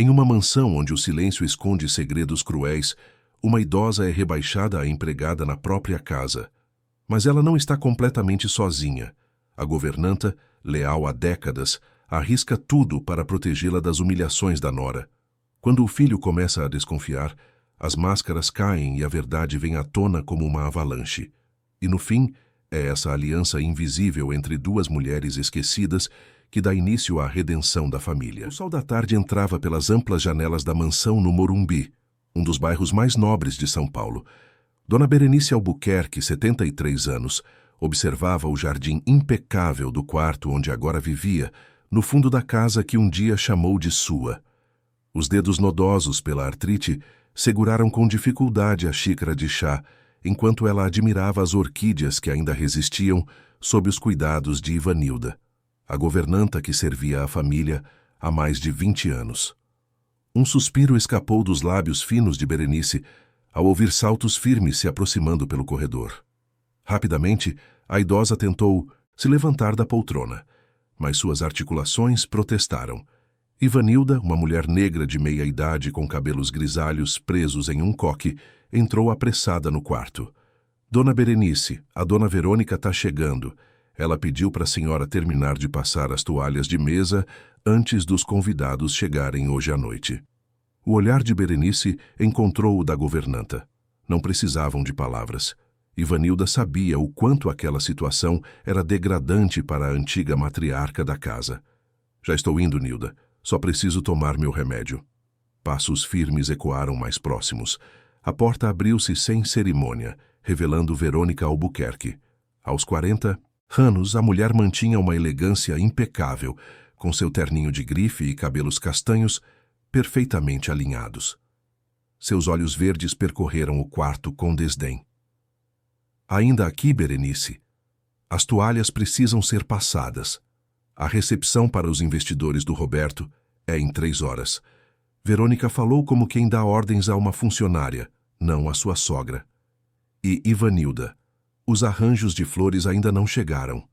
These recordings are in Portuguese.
Em uma mansão onde o silêncio esconde segredos cruéis, uma idosa é rebaixada a empregada na própria casa. Mas ela não está completamente sozinha. A governanta, leal há décadas, arrisca tudo para protegê-la das humilhações da nora. Quando o filho começa a desconfiar, as máscaras caem e a verdade vem à tona como uma avalanche. E no fim, é essa aliança invisível entre duas mulheres esquecidas que dá início à redenção da família. O sol da tarde entrava pelas amplas janelas da mansão no Morumbi, um dos bairros mais nobres de São Paulo. Dona Berenice Albuquerque, 73 anos, observava o jardim impecável do quarto onde agora vivia, no fundo da casa que um dia chamou de sua. Os dedos nodosos pela artrite seguraram com dificuldade a xícara de chá, enquanto ela admirava as orquídeas que ainda resistiam sob os cuidados de Ivanilda, a governanta que servia a família há mais de 20 anos. Um suspiro escapou dos lábios finos de Berenice ao ouvir saltos firmes se aproximando pelo corredor. Rapidamente, a idosa tentou se levantar da poltrona, mas suas articulações protestaram. Ivanilda, uma mulher negra de meia-idade com cabelos grisalhos presos em um coque, entrou apressada no quarto. Dona Berenice, a dona Verônica está chegando. Ela pediu para a senhora terminar de passar as toalhas de mesa antes dos convidados chegarem hoje à noite. O olhar de Berenice encontrou o da governanta. Não precisavam de palavras. Ivanilda sabia o quanto aquela situação era degradante para a antiga matriarca da casa. Já estou indo, Nilda. Só preciso tomar meu remédio. Passos firmes ecoaram mais próximos. A porta abriu-se sem cerimônia, revelando Verônica Albuquerque. Aos 40 anos, a mulher mantinha uma elegância impecável, com seu terninho de grife e cabelos castanhos perfeitamente alinhados. Seus olhos verdes percorreram o quarto com desdém. Ainda aqui, Berenice. As toalhas precisam ser passadas. A recepção para os investidores do Roberto é em 3 horas. Verônica falou como quem dá ordens a uma funcionária, não a sua sogra. E Ivanilda, os arranjos de flores ainda não chegaram.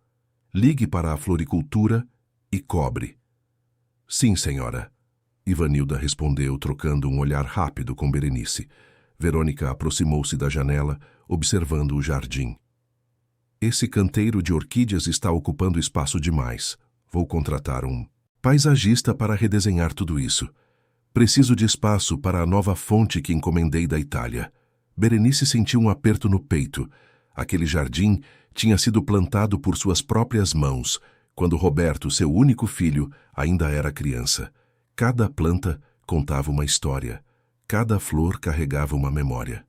Ligue para a floricultura e cobre. Sim, senhora. Ivanilda respondeu, trocando um olhar rápido com Berenice. Verônica aproximou-se da janela, observando o jardim. Esse canteiro de orquídeas está ocupando espaço demais. Vou contratar um paisagista para redesenhar tudo isso. Preciso de espaço para a nova fonte que encomendei da Itália. Berenice sentiu um aperto no peito. Aquele jardim tinha sido plantado por suas próprias mãos, quando Roberto, seu único filho, ainda era criança. Cada planta contava uma história. Cada flor carregava uma memória.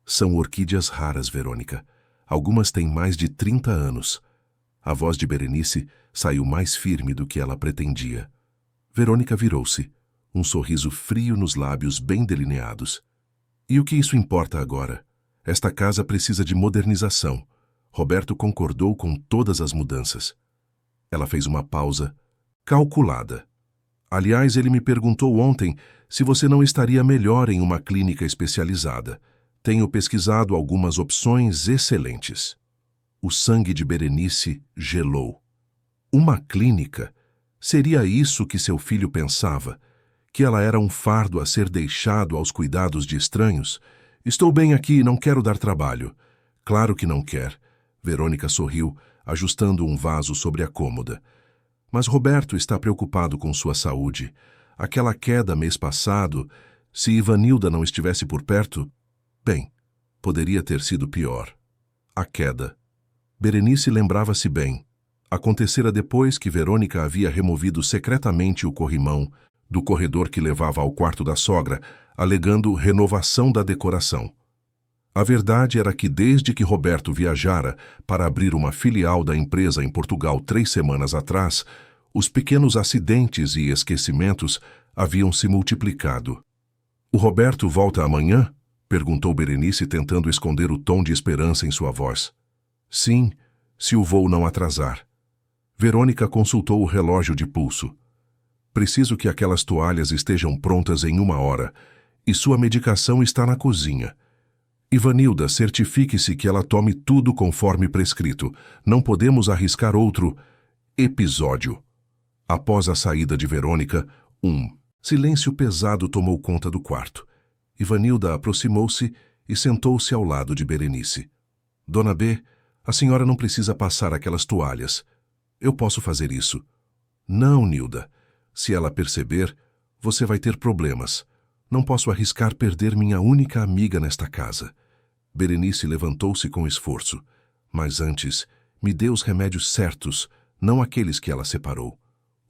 São orquídeas raras, Verônica. Algumas têm mais de 30 anos. A voz de Berenice saiu mais firme do que ela pretendia. Verônica virou-se, um sorriso frio nos lábios bem delineados. E o que isso importa agora? Esta casa precisa de modernização. Roberto concordou com todas as mudanças. Ela fez uma pausa calculada. Aliás, ele me perguntou ontem se você não estaria melhor em uma clínica especializada. Tenho pesquisado algumas opções excelentes. O sangue de Berenice gelou. Uma clínica? Seria isso que seu filho pensava? Que ela era um fardo a ser deixado aos cuidados de estranhos? Estou bem aqui e não quero dar trabalho. Claro que não quer. Verônica sorriu, ajustando um vaso sobre a cômoda. Mas Roberto está preocupado com sua saúde. Aquela queda mês passado, se Ivanilda não estivesse por perto, bem, poderia ter sido pior. A queda. Berenice lembrava-se bem. Acontecera depois que Verônica havia removido secretamente o corrimão do corredor que levava ao quarto da sogra, alegando renovação da decoração. A verdade era que desde que Roberto viajara para abrir uma filial da empresa em Portugal 3 semanas atrás, os pequenos acidentes e esquecimentos haviam se multiplicado. "O Roberto volta amanhã?" perguntou Berenice, tentando esconder o tom de esperança em sua voz. "Sim, se o voo não atrasar." Verônica consultou o relógio de pulso. "Preciso que aquelas toalhas estejam prontas em 1 hora, e sua medicação está na cozinha. Ivanilda, certifique-se que ela tome tudo conforme prescrito. Não podemos arriscar outro episódio." Após a saída de Verônica, um Silêncio pesado tomou conta do quarto. Ivanilda aproximou-se e sentou-se ao lado de Berenice. Dona B, a senhora não precisa passar aquelas toalhas. Eu posso fazer isso. Não, Nilda. Se ela perceber, você vai ter problemas. Não posso arriscar perder minha única amiga nesta casa. Berenice levantou-se com esforço. Mas antes, me dê os remédios certos, não aqueles que ela separou.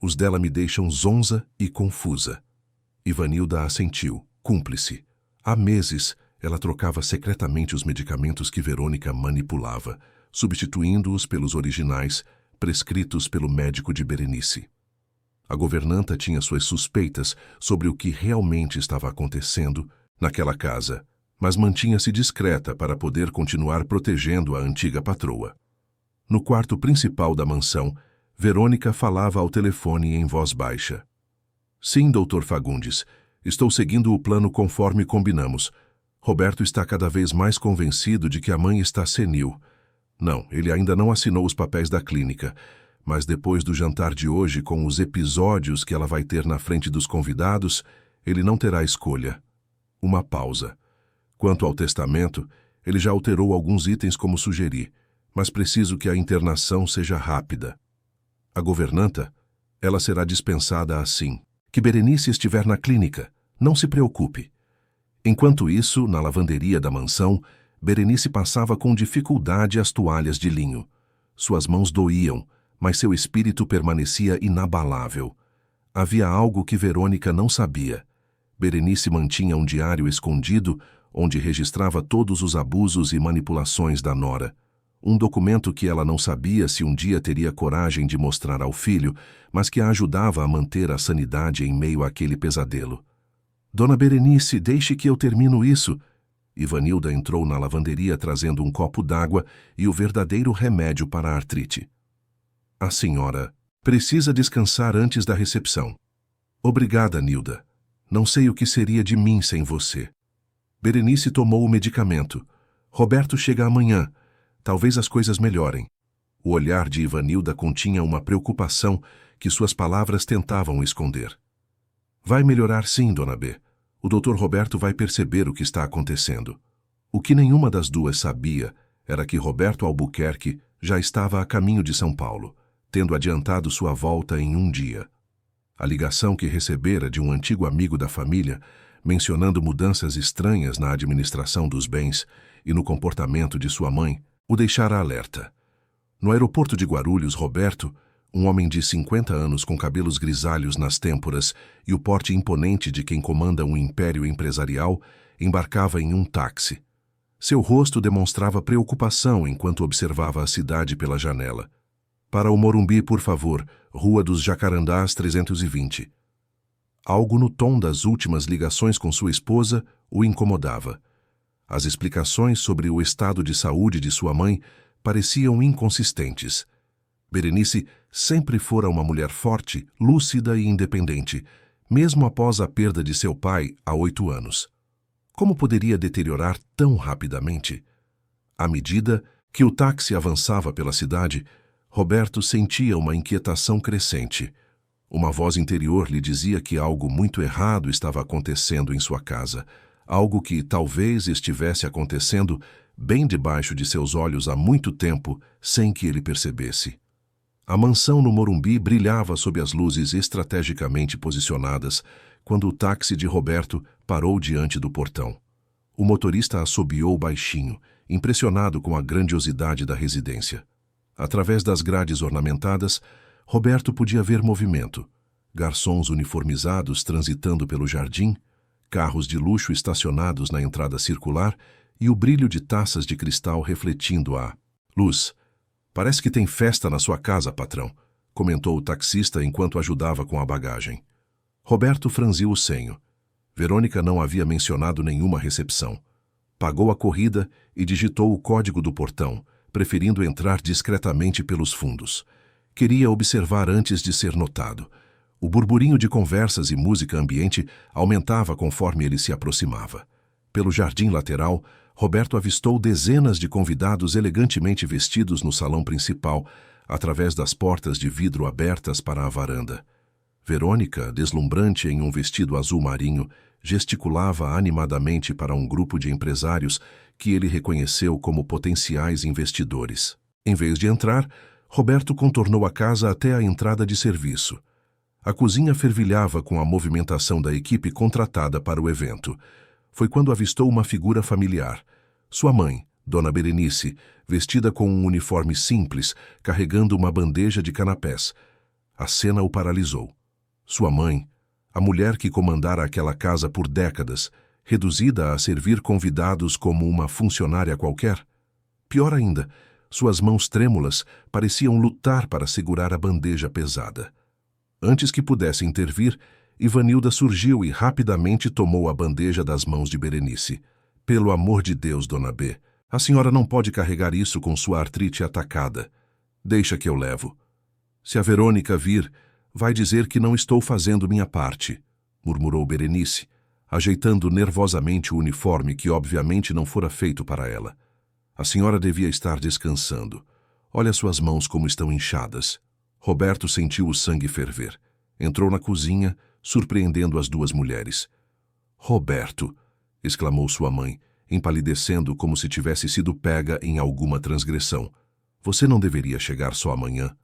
Os dela me deixam zonza e confusa. Ivanilda assentiu, cúmplice. Há meses, ela trocava secretamente os medicamentos que Verônica manipulava, substituindo-os pelos originais, prescritos pelo médico de Berenice. A governanta tinha suas suspeitas sobre o que realmente estava acontecendo naquela casa, mas mantinha-se discreta para poder continuar protegendo a antiga patroa. No quarto principal da mansão, Verônica falava ao telefone em voz baixa. Sim, Dr. Fagundes, estou seguindo o plano conforme combinamos. Roberto está cada vez mais convencido de que a mãe está senil. Não, ele ainda não assinou os papéis da clínica, mas depois do jantar de hoje, com os episódios que ela vai ter na frente dos convidados, ele não terá escolha. Uma pausa. Quanto ao testamento, ele já alterou alguns itens como sugeri, mas preciso que a internação seja rápida. A governanta, ela será dispensada assim. Que Berenice estiver na clínica, não se preocupe. Enquanto isso, na lavanderia da mansão, Berenice passava com dificuldade as toalhas de linho. Suas mãos doíam, mas seu espírito permanecia inabalável. Havia algo que Verônica não sabia. Berenice mantinha um diário escondido, onde registrava todos os abusos e manipulações da nora. Um documento que ela não sabia se um dia teria coragem de mostrar ao filho, mas que a ajudava a manter a sanidade em meio àquele pesadelo. Dona Berenice, deixe que eu termino isso. Ivanilda entrou na lavanderia trazendo um copo d'água e o verdadeiro remédio para a artrite. A senhora precisa descansar antes da recepção. Obrigada, Nilda. Não sei o que seria de mim sem você. Berenice tomou o medicamento. Roberto chega amanhã. Talvez as coisas melhorem. O olhar de Ivanilda continha uma preocupação que suas palavras tentavam esconder. Vai melhorar sim, Dona B. O Dr. Roberto vai perceber o que está acontecendo. O que nenhuma das duas sabia era que Roberto Albuquerque já estava a caminho de São Paulo, tendo adiantado sua volta em um dia. A ligação que recebera de um antigo amigo da família, mencionando mudanças estranhas na administração dos bens e no comportamento de sua mãe, o deixara alerta. No aeroporto de Guarulhos, Roberto, um homem de 50 anos com cabelos grisalhos nas têmporas e o porte imponente de quem comanda um império empresarial, embarcava em um táxi. Seu rosto demonstrava preocupação enquanto observava a cidade pela janela. Para o Morumbi, por favor, Rua dos Jacarandás 320. Algo no tom das últimas ligações com sua esposa o incomodava. As explicações sobre o estado de saúde de sua mãe pareciam inconsistentes. Berenice sempre fora uma mulher forte, lúcida e independente, mesmo após a perda de seu pai há 8 anos. Como poderia deteriorar tão rapidamente? À medida que o táxi avançava pela cidade, Roberto sentia uma inquietação crescente. Uma voz interior lhe dizia que algo muito errado estava acontecendo em sua casa. Algo que talvez estivesse acontecendo bem debaixo de seus olhos há muito tempo, sem que ele percebesse. A mansão no Morumbi brilhava sob as luzes estrategicamente posicionadas quando o táxi de Roberto parou diante do portão. O motorista assobiou baixinho, impressionado com a grandiosidade da residência. Através das grades ornamentadas, Roberto podia ver movimento. Garçons uniformizados transitando pelo jardim, carros de luxo estacionados na entrada circular e o brilho de taças de cristal refletindo a luz. Parece que tem festa na sua casa, patrão, comentou o taxista enquanto ajudava com a bagagem. Roberto franziu o senho. Verônica não havia mencionado nenhuma recepção. Pagou a corrida e digitou o código do portão, preferindo entrar discretamente pelos fundos. Queria observar antes de ser notado. O burburinho de conversas e música ambiente aumentava conforme ele se aproximava. Pelo jardim lateral, Roberto avistou dezenas de convidados elegantemente vestidos no salão principal, através das portas de vidro abertas para a varanda. Verônica, deslumbrante em um vestido azul marinho, gesticulava animadamente para um grupo de empresários que ele reconheceu como potenciais investidores. Em vez de entrar, Roberto contornou a casa até a entrada de serviço. A cozinha fervilhava com a movimentação da equipe contratada para o evento. Foi quando avistou uma figura familiar. Sua mãe, Dona Berenice, vestida com um uniforme simples, carregando uma bandeja de canapés. A cena o paralisou. Sua mãe, a mulher que comandara aquela casa por décadas, reduzida a servir convidados como uma funcionária qualquer? Pior ainda, suas mãos trêmulas pareciam lutar para segurar a bandeja pesada. Antes que pudesse intervir, Ivanilda surgiu e rapidamente tomou a bandeja das mãos de Berenice. Pelo amor de Deus, Dona B, a senhora não pode carregar isso com sua artrite atacada. Deixa que eu levo. Se a Verônica vir, vai dizer que não estou fazendo minha parte, murmurou Berenice, ajeitando nervosamente o uniforme que obviamente não fora feito para ela. A senhora devia estar descansando. Olha suas mãos como estão inchadas. Roberto sentiu o sangue ferver. Entrou na cozinha, surpreendendo as duas mulheres. Roberto, exclamou sua mãe, empalidecendo como se tivesse sido pega em alguma transgressão. Você não deveria chegar só amanhã.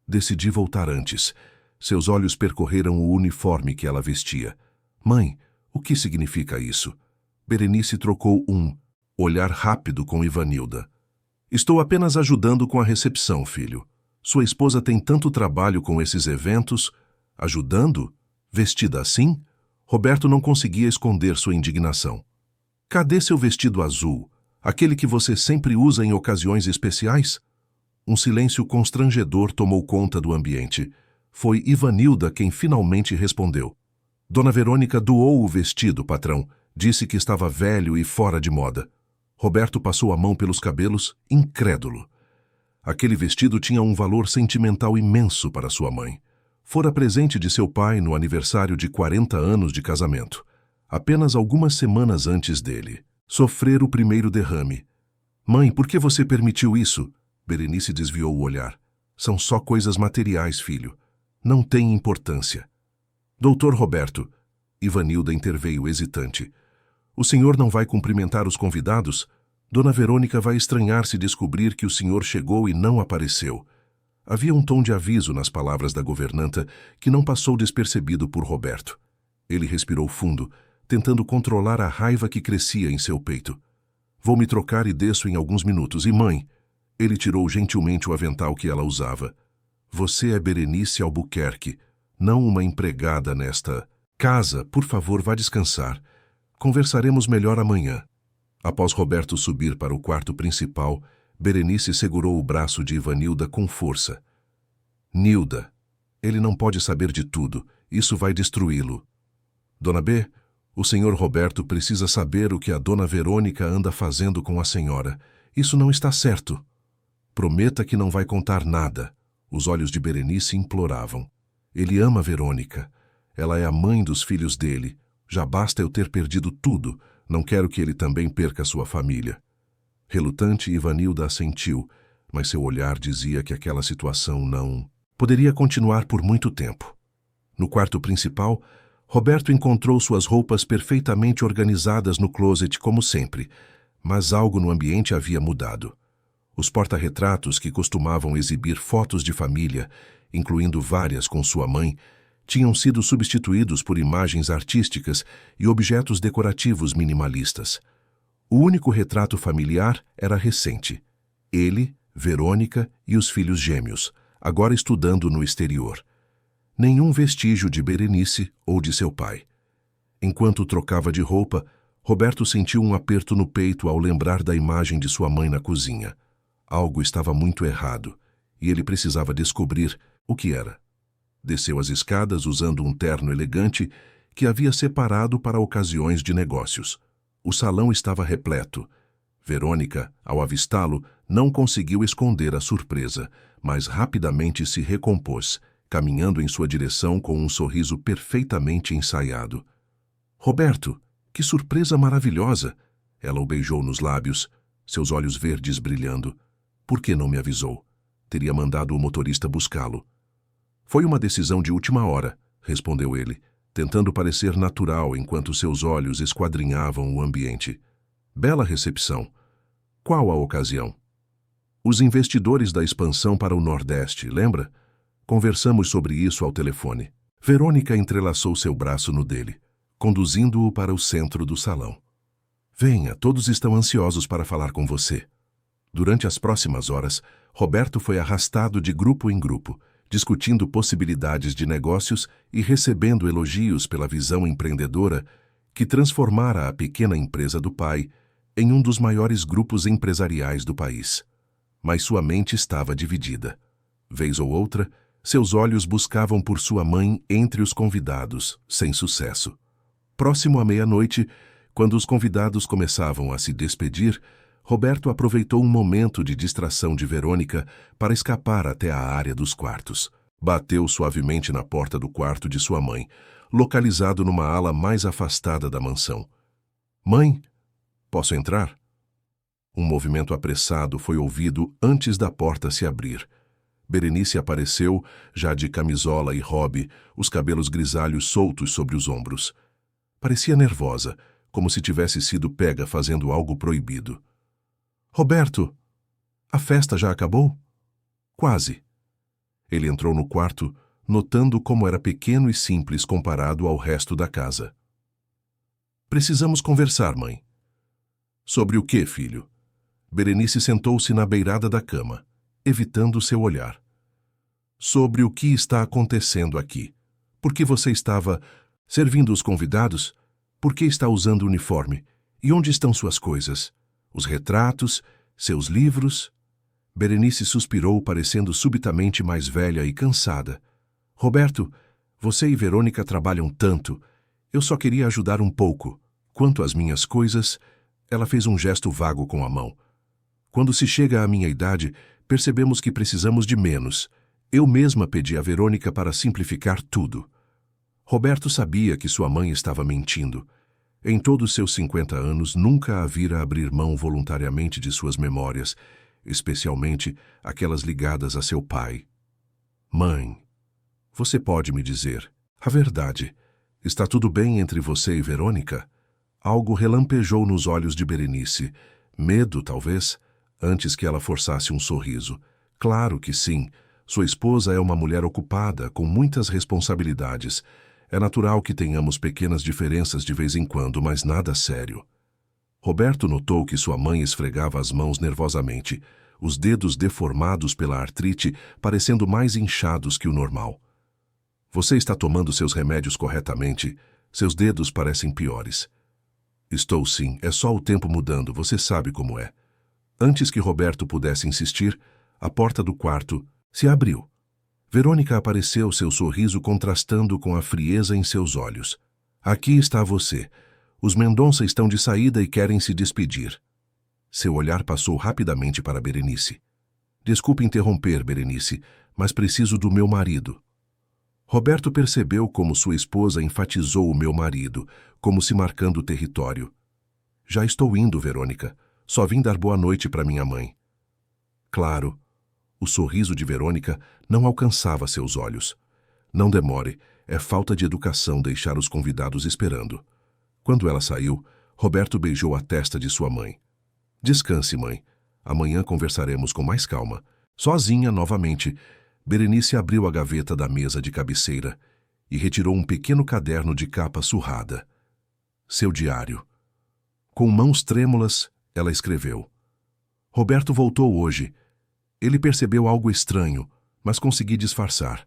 Decidi voltar antes. Seus olhos percorreram o uniforme que ela vestia. Mãe, o que significa isso? Berenice trocou um olhar rápido com Ivanilda. Estou apenas ajudando com a recepção, filho. Sua esposa tem tanto trabalho com esses eventos. Ajudando? Vestida assim? Roberto não conseguia esconder sua indignação. Cadê seu vestido azul? Aquele que você sempre usa em ocasiões especiais? Um silêncio constrangedor tomou conta do ambiente. Foi Ivanilda quem finalmente respondeu. Dona Verônica doou o vestido, patrão. Disse que estava velho e fora de moda. Roberto passou a mão pelos cabelos, incrédulo. Aquele vestido tinha um valor sentimental imenso para sua mãe. Fora presente de seu pai no aniversário de 40 anos de casamento. Apenas algumas semanas antes dele. Sofrer o primeiro derrame. Mãe, por que você permitiu isso? Berenice desviou o olhar. São só coisas materiais, filho. Não tem importância. Doutor Roberto, Ivanilda interveio hesitante. O senhor não vai cumprimentar os convidados? Dona Verônica vai estranhar se descobrir que o senhor chegou e não apareceu. Havia um tom de aviso nas palavras da governanta que não passou despercebido por Roberto. Ele respirou fundo, tentando controlar a raiva que crescia em seu peito. Vou me trocar e desço em alguns minutos. E mãe? Ele tirou gentilmente o avental que ela usava. Você é Berenice Albuquerque, não uma empregada nesta casa. Por favor, vá descansar. Conversaremos melhor amanhã. Após Roberto subir para o quarto principal, Berenice segurou o braço de Ivanilda com força. Nilda, ele não pode saber de tudo. Isso vai destruí-lo. Dona B, o senhor Roberto precisa saber o que a dona Verônica anda fazendo com a senhora. Isso não está certo. Prometa que não vai contar nada. Os olhos de Berenice imploravam. Ele ama Verônica. Ela é a mãe dos filhos dele. Já basta eu ter perdido tudo. Não quero que ele também perca sua família. Relutante, Ivanilda assentiu, mas seu olhar dizia que aquela situação não poderia continuar por muito tempo. No quarto principal, Roberto encontrou suas roupas perfeitamente organizadas no closet como sempre, mas algo no ambiente havia mudado. Os porta-retratos que costumavam exibir fotos de família, incluindo várias com sua mãe, tinham sido substituídos por imagens artísticas e objetos decorativos minimalistas. O único retrato familiar era recente. Ele, Verônica e os filhos gêmeos, agora estudando no exterior. Nenhum vestígio de Berenice ou de seu pai. Enquanto trocava de roupa, Roberto sentiu um aperto no peito ao lembrar da imagem de sua mãe na cozinha. Algo estava muito errado, e ele precisava descobrir o que era. Desceu as escadas usando um terno elegante que havia separado para ocasiões de negócios. O salão estava repleto. Verônica, ao avistá-lo, não conseguiu esconder a surpresa, mas rapidamente se recompôs, caminhando em sua direção com um sorriso perfeitamente ensaiado. Roberto, que surpresa maravilhosa! Ela o beijou nos lábios, seus olhos verdes brilhando. Por que não me avisou? Teria mandado o motorista buscá-lo. Foi uma decisão de última hora, respondeu ele, tentando parecer natural enquanto seus olhos esquadrinhavam o ambiente. Bela recepção. Qual a ocasião? Os investidores da expansão para o Nordeste, lembra? Conversamos sobre isso ao telefone. Verônica entrelaçou seu braço no dele, conduzindo-o para o centro do salão. Venha, todos estão ansiosos para falar com você. Durante as próximas horas, Roberto foi arrastado de grupo em grupo, discutindo possibilidades de negócios e recebendo elogios pela visão empreendedora que transformara a pequena empresa do pai em um dos maiores grupos empresariais do país. Mas sua mente estava dividida. Vez ou outra, seus olhos buscavam por sua mãe entre os convidados, sem sucesso. Próximo à meia-noite, quando os convidados começavam a se despedir, Roberto aproveitou um momento de distração de Verônica para escapar até a área dos quartos. Bateu suavemente na porta do quarto de sua mãe, localizado numa ala mais afastada da mansão. Mãe, posso entrar? Um movimento apressado foi ouvido antes da porta se abrir. Berenice apareceu, já de camisola e robe, os cabelos grisalhos soltos sobre os ombros. Parecia nervosa, como se tivesse sido pega fazendo algo proibido. Roberto, a festa já acabou? Quase. Ele entrou no quarto, notando como era pequeno e simples comparado ao resto da casa. Precisamos conversar, mãe. Sobre o quê, filho? Berenice sentou-se na beirada da cama, evitando seu olhar. Sobre o que está acontecendo aqui. Por que você estava servindo os convidados? Por que está usando o uniforme? E onde estão suas coisas? Os retratos, seus livros? Berenice suspirou, parecendo subitamente mais velha e cansada. Roberto, você e Verônica trabalham tanto. Eu só queria ajudar um pouco. Quanto às minhas coisas, ela fez um gesto vago com a mão. Quando se chega à minha idade, percebemos que precisamos de menos. Eu mesma pedi a Verônica para simplificar tudo. Roberto sabia que sua mãe estava mentindo. Em todos seus 50 anos, nunca a vira abrir mão voluntariamente de suas memórias, especialmente aquelas ligadas a seu pai. Mãe, você pode me dizer a verdade. Está tudo bem entre você e Verônica? Algo relampejou nos olhos de Berenice. Medo, talvez, antes que ela forçasse um sorriso. Claro que sim. Sua esposa é uma mulher ocupada, com muitas responsabilidades. É natural que tenhamos pequenas diferenças de vez em quando, mas nada sério. Roberto notou que sua mãe esfregava as mãos nervosamente, os dedos deformados pela artrite parecendo mais inchados que o normal. Você está tomando seus remédios corretamente? Seus dedos parecem piores. Estou sim, é só o tempo mudando, você sabe como é. Antes que Roberto pudesse insistir, a porta do quarto se abriu. Verônica apareceu, seu sorriso contrastando com a frieza em seus olhos. Aqui está você. Os Mendonça estão de saída e querem se despedir. Seu olhar passou rapidamente para Berenice. Desculpe interromper, Berenice, mas preciso do meu marido. Roberto percebeu como sua esposa enfatizou o meu marido, como se marcando território. Já estou indo, Verônica. Só vim dar boa noite para minha mãe. Claro. O sorriso de Verônica não alcançava seus olhos. Não demore, é falta de educação deixar os convidados esperando. Quando ela saiu, Roberto beijou a testa de sua mãe. Descanse, mãe. Amanhã conversaremos com mais calma. Sozinha, novamente, Berenice abriu a gaveta da mesa de cabeceira e retirou um pequeno caderno de capa surrada. Seu diário. Com mãos trêmulas, ela escreveu. Roberto voltou hoje. Ele percebeu algo estranho, mas consegui disfarçar.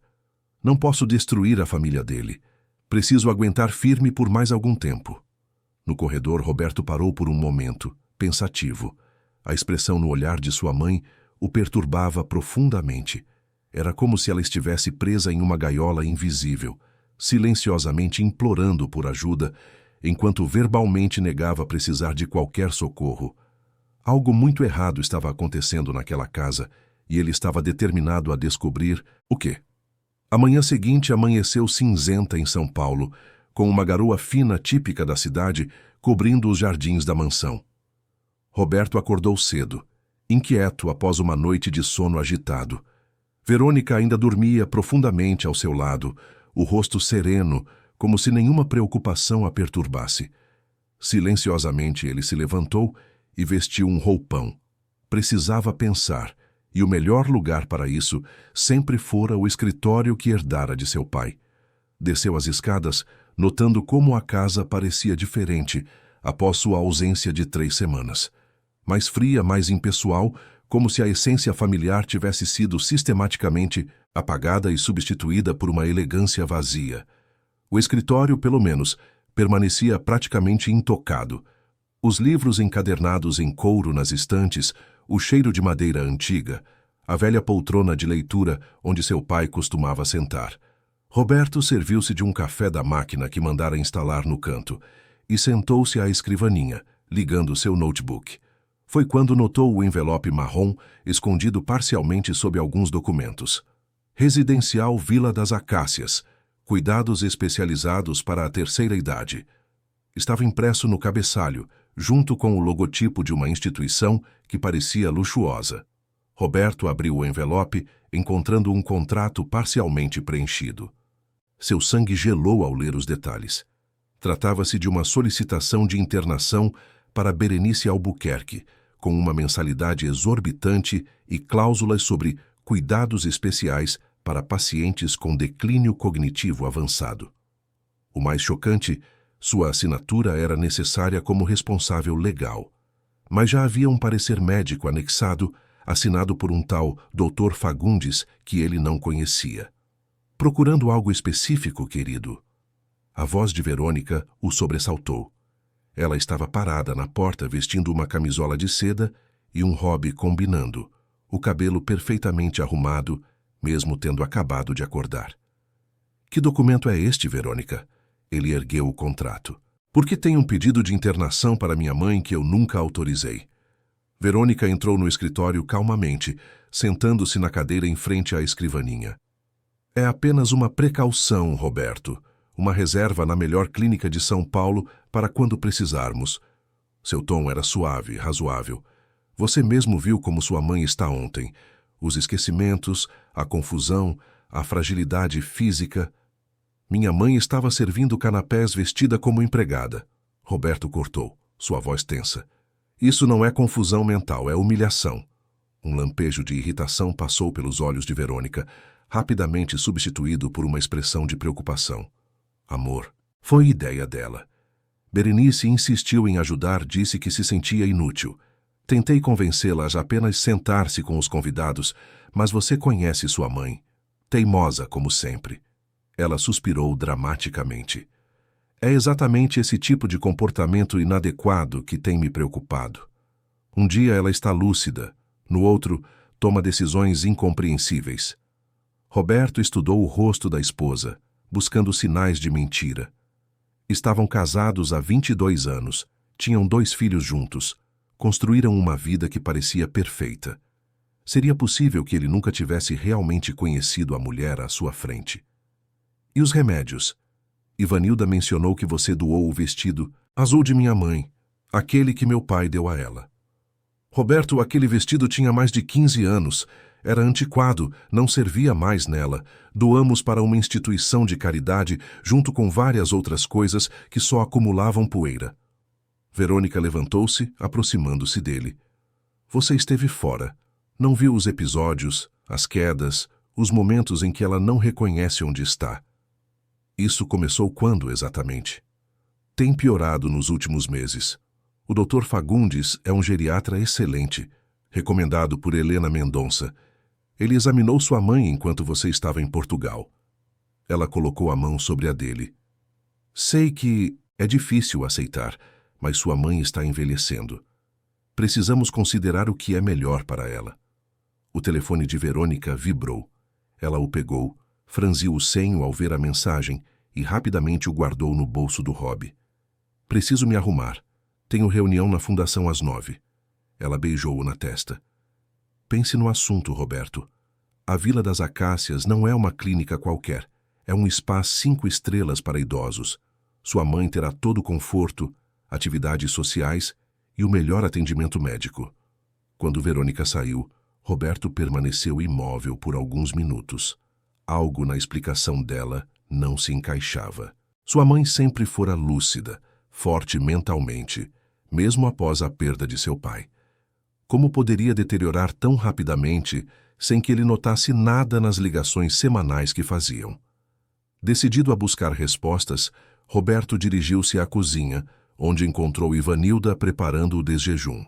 Não posso destruir a família dele. Preciso aguentar firme por mais algum tempo. No corredor, Roberto parou por um momento, pensativo. A expressão no olhar de sua mãe o perturbava profundamente. Era como se ela estivesse presa em uma gaiola invisível, silenciosamente implorando por ajuda, enquanto verbalmente negava precisar de qualquer socorro. Algo muito errado estava acontecendo naquela casa, e ele estava determinado a descobrir o quê. A manhã seguinte amanheceu cinzenta em São Paulo, com uma garoa fina típica da cidade cobrindo os jardins da mansão. Roberto acordou cedo, inquieto após uma noite de sono agitado. Verônica ainda dormia profundamente ao seu lado, o rosto sereno, como se nenhuma preocupação a perturbasse. Silenciosamente ele se levantou e vestiu um roupão. Precisava pensar, e o melhor lugar para isso sempre fora o escritório que herdara de seu pai. Desceu as escadas, notando como a casa parecia diferente após sua ausência de 3 semanas. Mais fria, mais impessoal, como se a essência familiar tivesse sido sistematicamente apagada e substituída por uma elegância vazia. O escritório, pelo menos, permanecia praticamente intocado. Os livros encadernados em couro nas estantes, o cheiro de madeira antiga, a velha poltrona de leitura onde seu pai costumava sentar. Roberto serviu-se de um café da máquina que mandara instalar no canto e sentou-se à escrivaninha, ligando seu notebook. Foi quando notou o envelope marrom escondido parcialmente sob alguns documentos. Residencial Vila das Acácias. Cuidados especializados para a terceira idade. Estava impresso no cabeçalho, junto com o logotipo de uma instituição que parecia luxuosa. Roberto abriu o envelope, encontrando um contrato parcialmente preenchido. Seu sangue gelou ao ler os detalhes. Tratava-se de uma solicitação de internação para Berenice Albuquerque, com uma mensalidade exorbitante e cláusulas sobre cuidados especiais para pacientes com declínio cognitivo avançado. O mais chocante, sua assinatura era necessária como responsável legal. Mas já havia um parecer médico anexado, assinado por um tal Dr. Fagundes, que ele não conhecia. Procurando algo específico, querido? A voz de Verônica o sobressaltou. Ela estava parada na porta vestindo uma camisola de seda e um hobby combinando, o cabelo perfeitamente arrumado, mesmo tendo acabado de acordar. Que documento é este, Verônica? Ele ergueu o contrato. Por que tem um pedido de internação para minha mãe que eu nunca autorizei? Verônica entrou no escritório calmamente, sentando-se na cadeira em frente à escrivaninha. É apenas uma precaução, Roberto. Uma reserva na melhor clínica de São Paulo para quando precisarmos. Seu tom era suave, razoável. Você mesmo viu como sua mãe está ontem. Os esquecimentos, a confusão, a fragilidade física. Minha mãe estava servindo canapés vestida como empregada. Roberto cortou, sua voz tensa. Isso não é confusão mental, é humilhação. Um lampejo de irritação passou pelos olhos de Verônica, rapidamente substituído por uma expressão de preocupação. Amor. Foi ideia dela. Berenice insistiu em ajudar, disse que se sentia inútil. Tentei convencê-la a apenas sentar-se com os convidados, mas você conhece sua mãe. Teimosa, como sempre. Ela suspirou dramaticamente. É exatamente esse tipo de comportamento inadequado que tem me preocupado. Um dia ela está lúcida, no outro, toma decisões incompreensíveis. Roberto estudou o rosto da esposa, buscando sinais de mentira. Estavam casados há 22 anos, tinham 2 filhos juntos, construíram uma vida que parecia perfeita. Seria possível que ele nunca tivesse realmente conhecido a mulher à sua frente. E os remédios? Ivanilda mencionou que você doou o vestido azul de minha mãe, aquele que meu pai deu a ela. Roberto, aquele vestido tinha mais de 15 anos, era antiquado, não servia mais nela. Doamos para uma instituição de caridade junto com várias outras coisas que só acumulavam poeira. Verônica levantou-se, aproximando-se dele. Você esteve fora. Não viu os episódios, as quedas, os momentos em que ela não reconhece onde está. Isso começou quando, exatamente? Tem piorado nos últimos meses. O Dr. Fagundes é um geriatra excelente, recomendado por Helena Mendonça. Ele examinou sua mãe enquanto você estava em Portugal. Ela colocou a mão sobre a dele. Sei que é difícil aceitar, mas sua mãe está envelhecendo. Precisamos considerar o que é melhor para ela. O telefone de Verônica vibrou. Ela o pegou, franziu o senho ao ver a mensagem e rapidamente o guardou no bolso do hobby. Preciso me arrumar. Tenho reunião na fundação às 9. Ela beijou-o na testa. Pense no assunto, Roberto. A Vila das Acácias não é uma clínica qualquer. É um spa 5 estrelas para idosos. Sua mãe terá todo o conforto, atividades sociais e o melhor atendimento médico. Quando Verônica saiu, Roberto permaneceu imóvel por alguns minutos. Algo na explicação dela não se encaixava. Sua mãe sempre fora lúcida, forte mentalmente, mesmo após a perda de seu pai. Como poderia deteriorar tão rapidamente sem que ele notasse nada nas ligações semanais que faziam? Decidido a buscar respostas, Roberto dirigiu-se à cozinha, onde encontrou Ivanilda preparando o desjejum.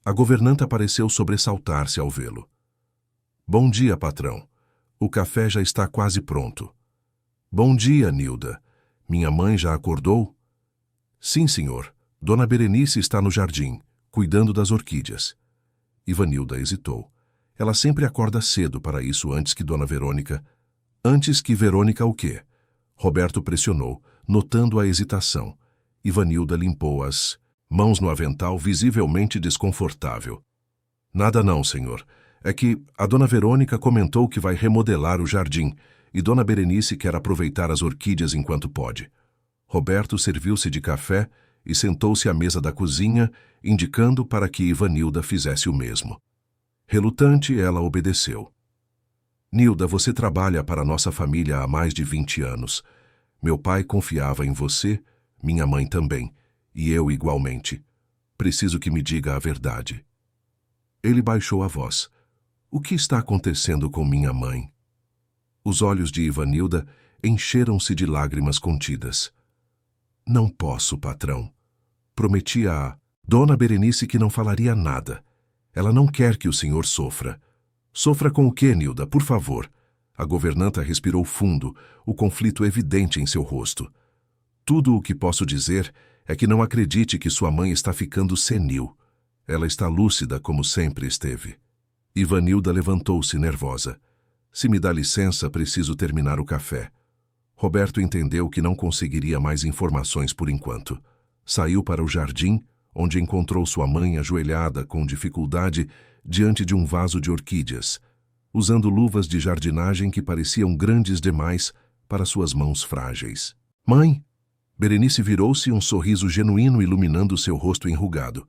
A governanta pareceu sobressaltar-se ao vê-lo. Bom dia, patrão. O café já está quase pronto. Bom dia, Nilda. Minha mãe já acordou? Sim, senhor. Dona Berenice está no jardim, cuidando das orquídeas. Ivanilda hesitou. Ela sempre acorda cedo para isso antes que Dona Verônica. Antes que Verônica o quê? Roberto pressionou, notando a hesitação. Ivanilda limpou as mãos no avental, visivelmente desconfortável. Nada não, senhor. É que a Dona Verônica comentou que vai remodelar o jardim e Dona Berenice quer aproveitar as orquídeas enquanto pode. Roberto serviu-se de café e sentou-se à mesa da cozinha, indicando para que Ivanilda fizesse o mesmo. Relutante, ela obedeceu. Nilda, você trabalha para nossa família há mais de 20 anos. Meu pai confiava em você, minha mãe também, e eu igualmente. Preciso que me diga a verdade. Ele baixou a voz. O que está acontecendo com minha mãe? Os olhos de Ivanilda encheram-se de lágrimas contidas. Não posso, patrão. Prometi a Dona Berenice que não falaria nada. Ela não quer que o senhor sofra. Sofra com o quê, Nilda, por favor? A governanta respirou fundo, o conflito evidente em seu rosto. Tudo o que posso dizer é que não acredite que sua mãe está ficando senil. Ela está lúcida como sempre esteve. Ivanilda levantou-se nervosa. Se me dá licença, preciso terminar o café. Roberto entendeu que não conseguiria mais informações por enquanto. Saiu para o jardim, onde encontrou sua mãe ajoelhada com dificuldade diante de um vaso de orquídeas, usando luvas de jardinagem que pareciam grandes demais para suas mãos frágeis. Mãe! Berenice virou-se, um sorriso genuíno iluminando seu rosto enrugado.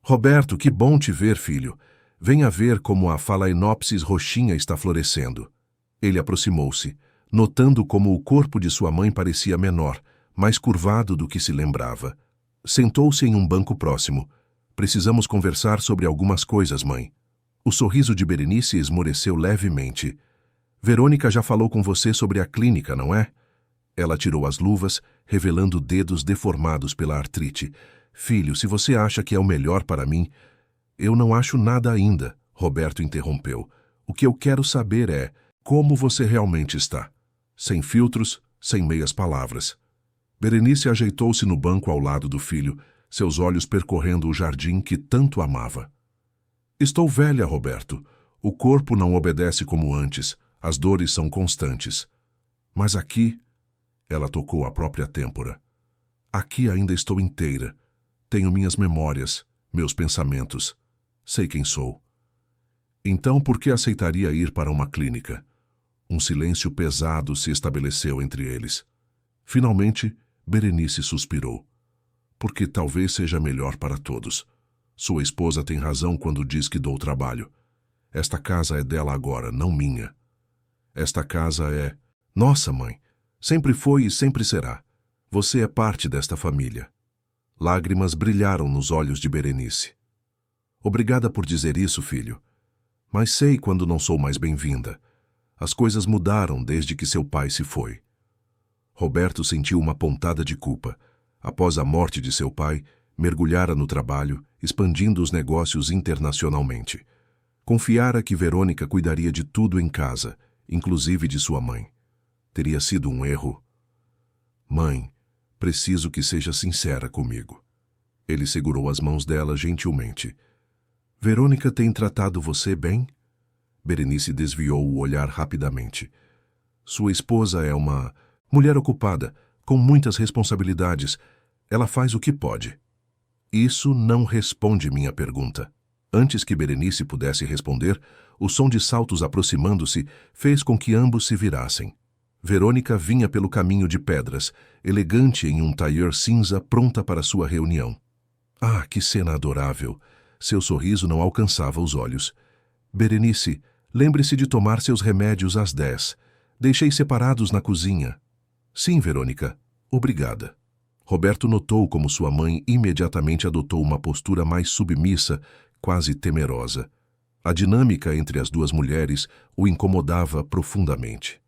Roberto, que bom te ver, filho. Venha ver como a Phalaenopsis roxinha está florescendo. Ele aproximou-se, notando como o corpo de sua mãe parecia menor, mais curvado do que se lembrava. Sentou-se em um banco próximo. Precisamos conversar sobre algumas coisas, mãe. O sorriso de Berenice esmoreceu levemente. Verônica já falou com você sobre a clínica, não é? Ela tirou as luvas, revelando dedos deformados pela artrite. Filho, se você acha que é o melhor para mim... Eu não acho nada ainda, Roberto interrompeu. O que eu quero saber é como você realmente está. Sem filtros, sem meias palavras. Berenice ajeitou-se no banco ao lado do filho, seus olhos percorrendo o jardim que tanto amava. Estou velha, Roberto. O corpo não obedece como antes, as dores são constantes. Mas aqui... Ela tocou a própria têmpora. Aqui ainda estou inteira. Tenho minhas memórias, meus pensamentos. Sei quem sou. Então, por que aceitaria ir para uma clínica? Um silêncio pesado se estabeleceu entre eles. Finalmente, Berenice suspirou. Porque talvez seja melhor para todos. Sua esposa tem razão quando diz que dou trabalho. Esta casa é dela agora, não minha. Esta casa é... Nossa, mãe. Sempre foi e sempre será. Você é parte desta família. Lágrimas brilharam nos olhos de Berenice. Obrigada por dizer isso, filho. Mas sei quando não sou mais bem-vinda. As coisas mudaram desde que seu pai se foi. Roberto sentiu uma pontada de culpa. Após a morte de seu pai, mergulhara no trabalho, expandindo os negócios internacionalmente. Confiara que Verônica cuidaria de tudo em casa, inclusive de sua mãe. Teria sido um erro. Mãe, preciso que seja sincera comigo. Ele segurou as mãos dela gentilmente. Verônica tem tratado você bem? Berenice desviou o olhar rapidamente. Sua esposa é uma mulher ocupada, com muitas responsabilidades. Ela faz o que pode. Isso não responde minha pergunta. Antes que Berenice pudesse responder, o som de saltos aproximando-se fez com que ambos se virassem. Verônica vinha pelo caminho de pedras, elegante em um tailleur cinza pronta para sua reunião. Ah, que cena adorável! Seu sorriso não alcançava os olhos. Berenice, lembre-se de tomar seus remédios às 10. Deixei separados na cozinha. Sim, Verônica. Obrigada. Roberto notou como sua mãe imediatamente adotou uma postura mais submissa, quase temerosa. A dinâmica entre as duas mulheres o incomodava profundamente.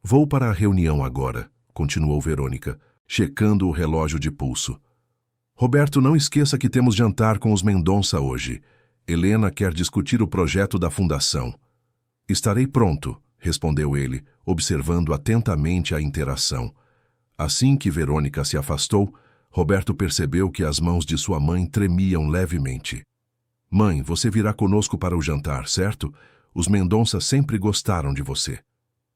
Vou para a reunião agora, continuou Verônica, checando o relógio de pulso. Roberto, não esqueça que temos jantar com os Mendonça hoje. Helena quer discutir o projeto da fundação. Estarei pronto, respondeu ele, observando atentamente a interação. Assim que Verônica se afastou, Roberto percebeu que as mãos de sua mãe tremiam levemente. Mãe, você virá conosco para o jantar, certo? Os Mendonça sempre gostaram de você.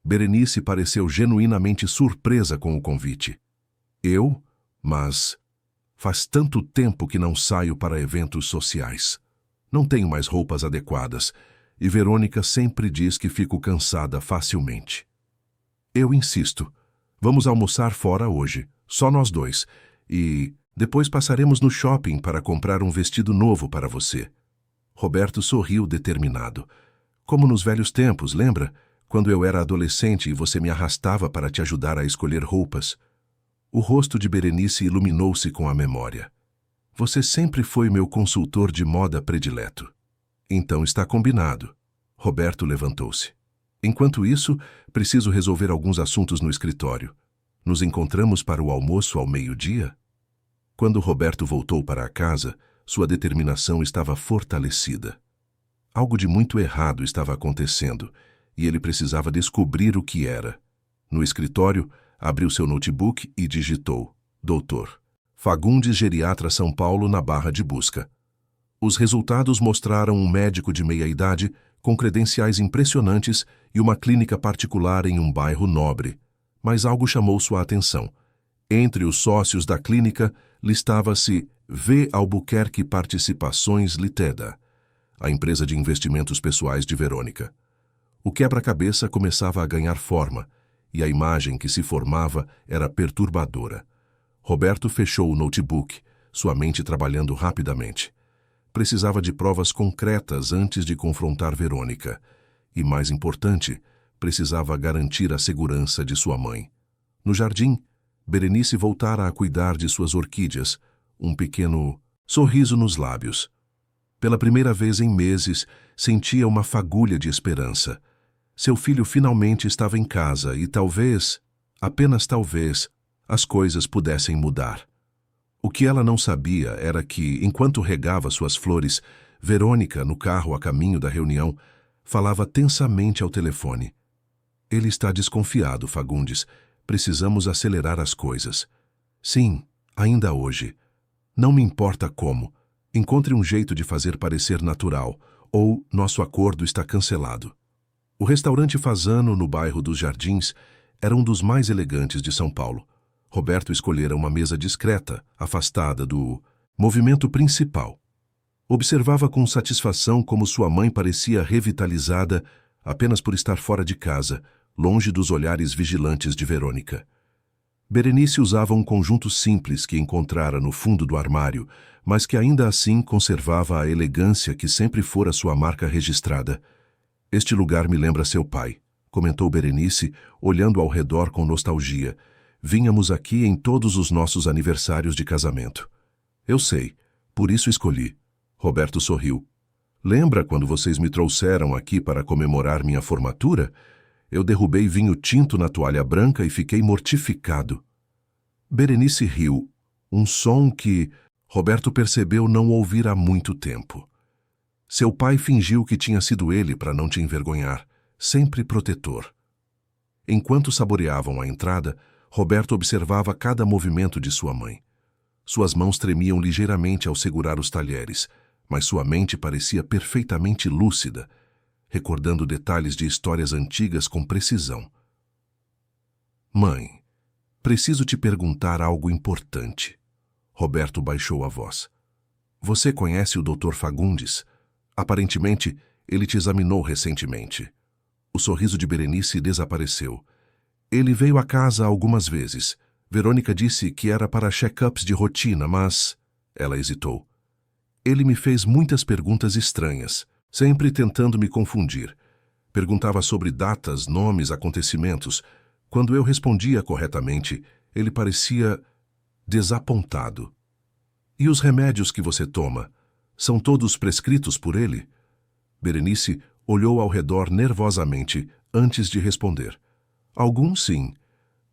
Berenice pareceu genuinamente surpresa com o convite. Eu? Mas faz tanto tempo que não saio para eventos sociais. Não tenho mais roupas adequadas, e Verônica sempre diz que fico cansada facilmente. Eu insisto. Vamos almoçar fora hoje, só nós dois, e depois passaremos no shopping para comprar um vestido novo para você. Roberto sorriu determinado. Como nos velhos tempos, lembra? Quando eu era adolescente e você me arrastava para te ajudar a escolher roupas. O rosto de Berenice iluminou-se com a memória. Você sempre foi meu consultor de moda predileto. Então está combinado. Roberto levantou-se. Enquanto isso, preciso resolver alguns assuntos no escritório. Nos encontramos para o almoço ao meio-dia? Quando Roberto voltou para a casa, sua determinação estava fortalecida. Algo de muito errado estava acontecendo, e ele precisava descobrir o que era. No escritório, abriu seu notebook e digitou: Doutor Fagundes, geriatra, São Paulo, na barra de busca. Os resultados mostraram um médico de meia-idade com credenciais impressionantes e uma clínica particular em um bairro nobre. Mas algo chamou sua atenção. Entre os sócios da clínica, listava-se V. Albuquerque Participações Ltda., a empresa de investimentos pessoais de Verônica. O quebra-cabeça começava a ganhar forma, e a imagem que se formava era perturbadora. Roberto fechou o notebook, sua mente trabalhando rapidamente. Precisava de provas concretas antes de confrontar Verônica. E, mais importante, precisava garantir a segurança de sua mãe. No jardim, Berenice voltara a cuidar de suas orquídeas, um pequeno sorriso nos lábios. Pela primeira vez em meses, sentia uma fagulha de esperança. Seu filho finalmente estava em casa e talvez, apenas talvez, as coisas pudessem mudar. O que ela não sabia era que, enquanto regava suas flores, Verônica, no carro a caminho da reunião, falava tensamente ao telefone. Ele está desconfiado, Fagundes. Precisamos acelerar as coisas. Sim, ainda hoje. Não me importa como. Encontre um jeito de fazer parecer natural, ou nosso acordo está cancelado. O restaurante Fazano, no bairro dos Jardins, era um dos mais elegantes de São Paulo. Roberto escolhera uma mesa discreta, afastada do movimento principal. Observava com satisfação como sua mãe parecia revitalizada apenas por estar fora de casa, longe dos olhares vigilantes de Verônica. Berenice usava um conjunto simples que encontrara no fundo do armário, mas que ainda assim conservava a elegância que sempre fora sua marca registrada. Este lugar me lembra seu pai, comentou Berenice, olhando ao redor com nostalgia. Vínhamos aqui em todos os nossos aniversários de casamento. Eu sei, por isso escolhi. Roberto sorriu. Lembra quando vocês me trouxeram aqui para comemorar minha formatura? Eu derrubei vinho tinto na toalha branca e fiquei mortificado. Berenice riu, um som que Roberto percebeu não ouvir há muito tempo. Seu pai fingiu que tinha sido ele para não te envergonhar, sempre protetor. Enquanto saboreavam a entrada, Roberto observava cada movimento de sua mãe. Suas mãos tremiam ligeiramente ao segurar os talheres, mas sua mente parecia perfeitamente lúcida, recordando detalhes de histórias antigas com precisão. Mãe, preciso te perguntar algo importante. Roberto baixou a voz. Você conhece o Dr. Fagundes? Aparentemente, ele te examinou recentemente. O sorriso de Berenice desapareceu. Ele veio à casa algumas vezes. Verônica disse que era para check-ups de rotina, mas... Ela hesitou. Ele me fez muitas perguntas estranhas, sempre tentando me confundir. Perguntava sobre datas, nomes, acontecimentos. Quando eu respondia corretamente, ele parecia desapontado. E os remédios que você toma, são todos prescritos por ele? Berenice olhou ao redor nervosamente antes de responder. Alguns sim,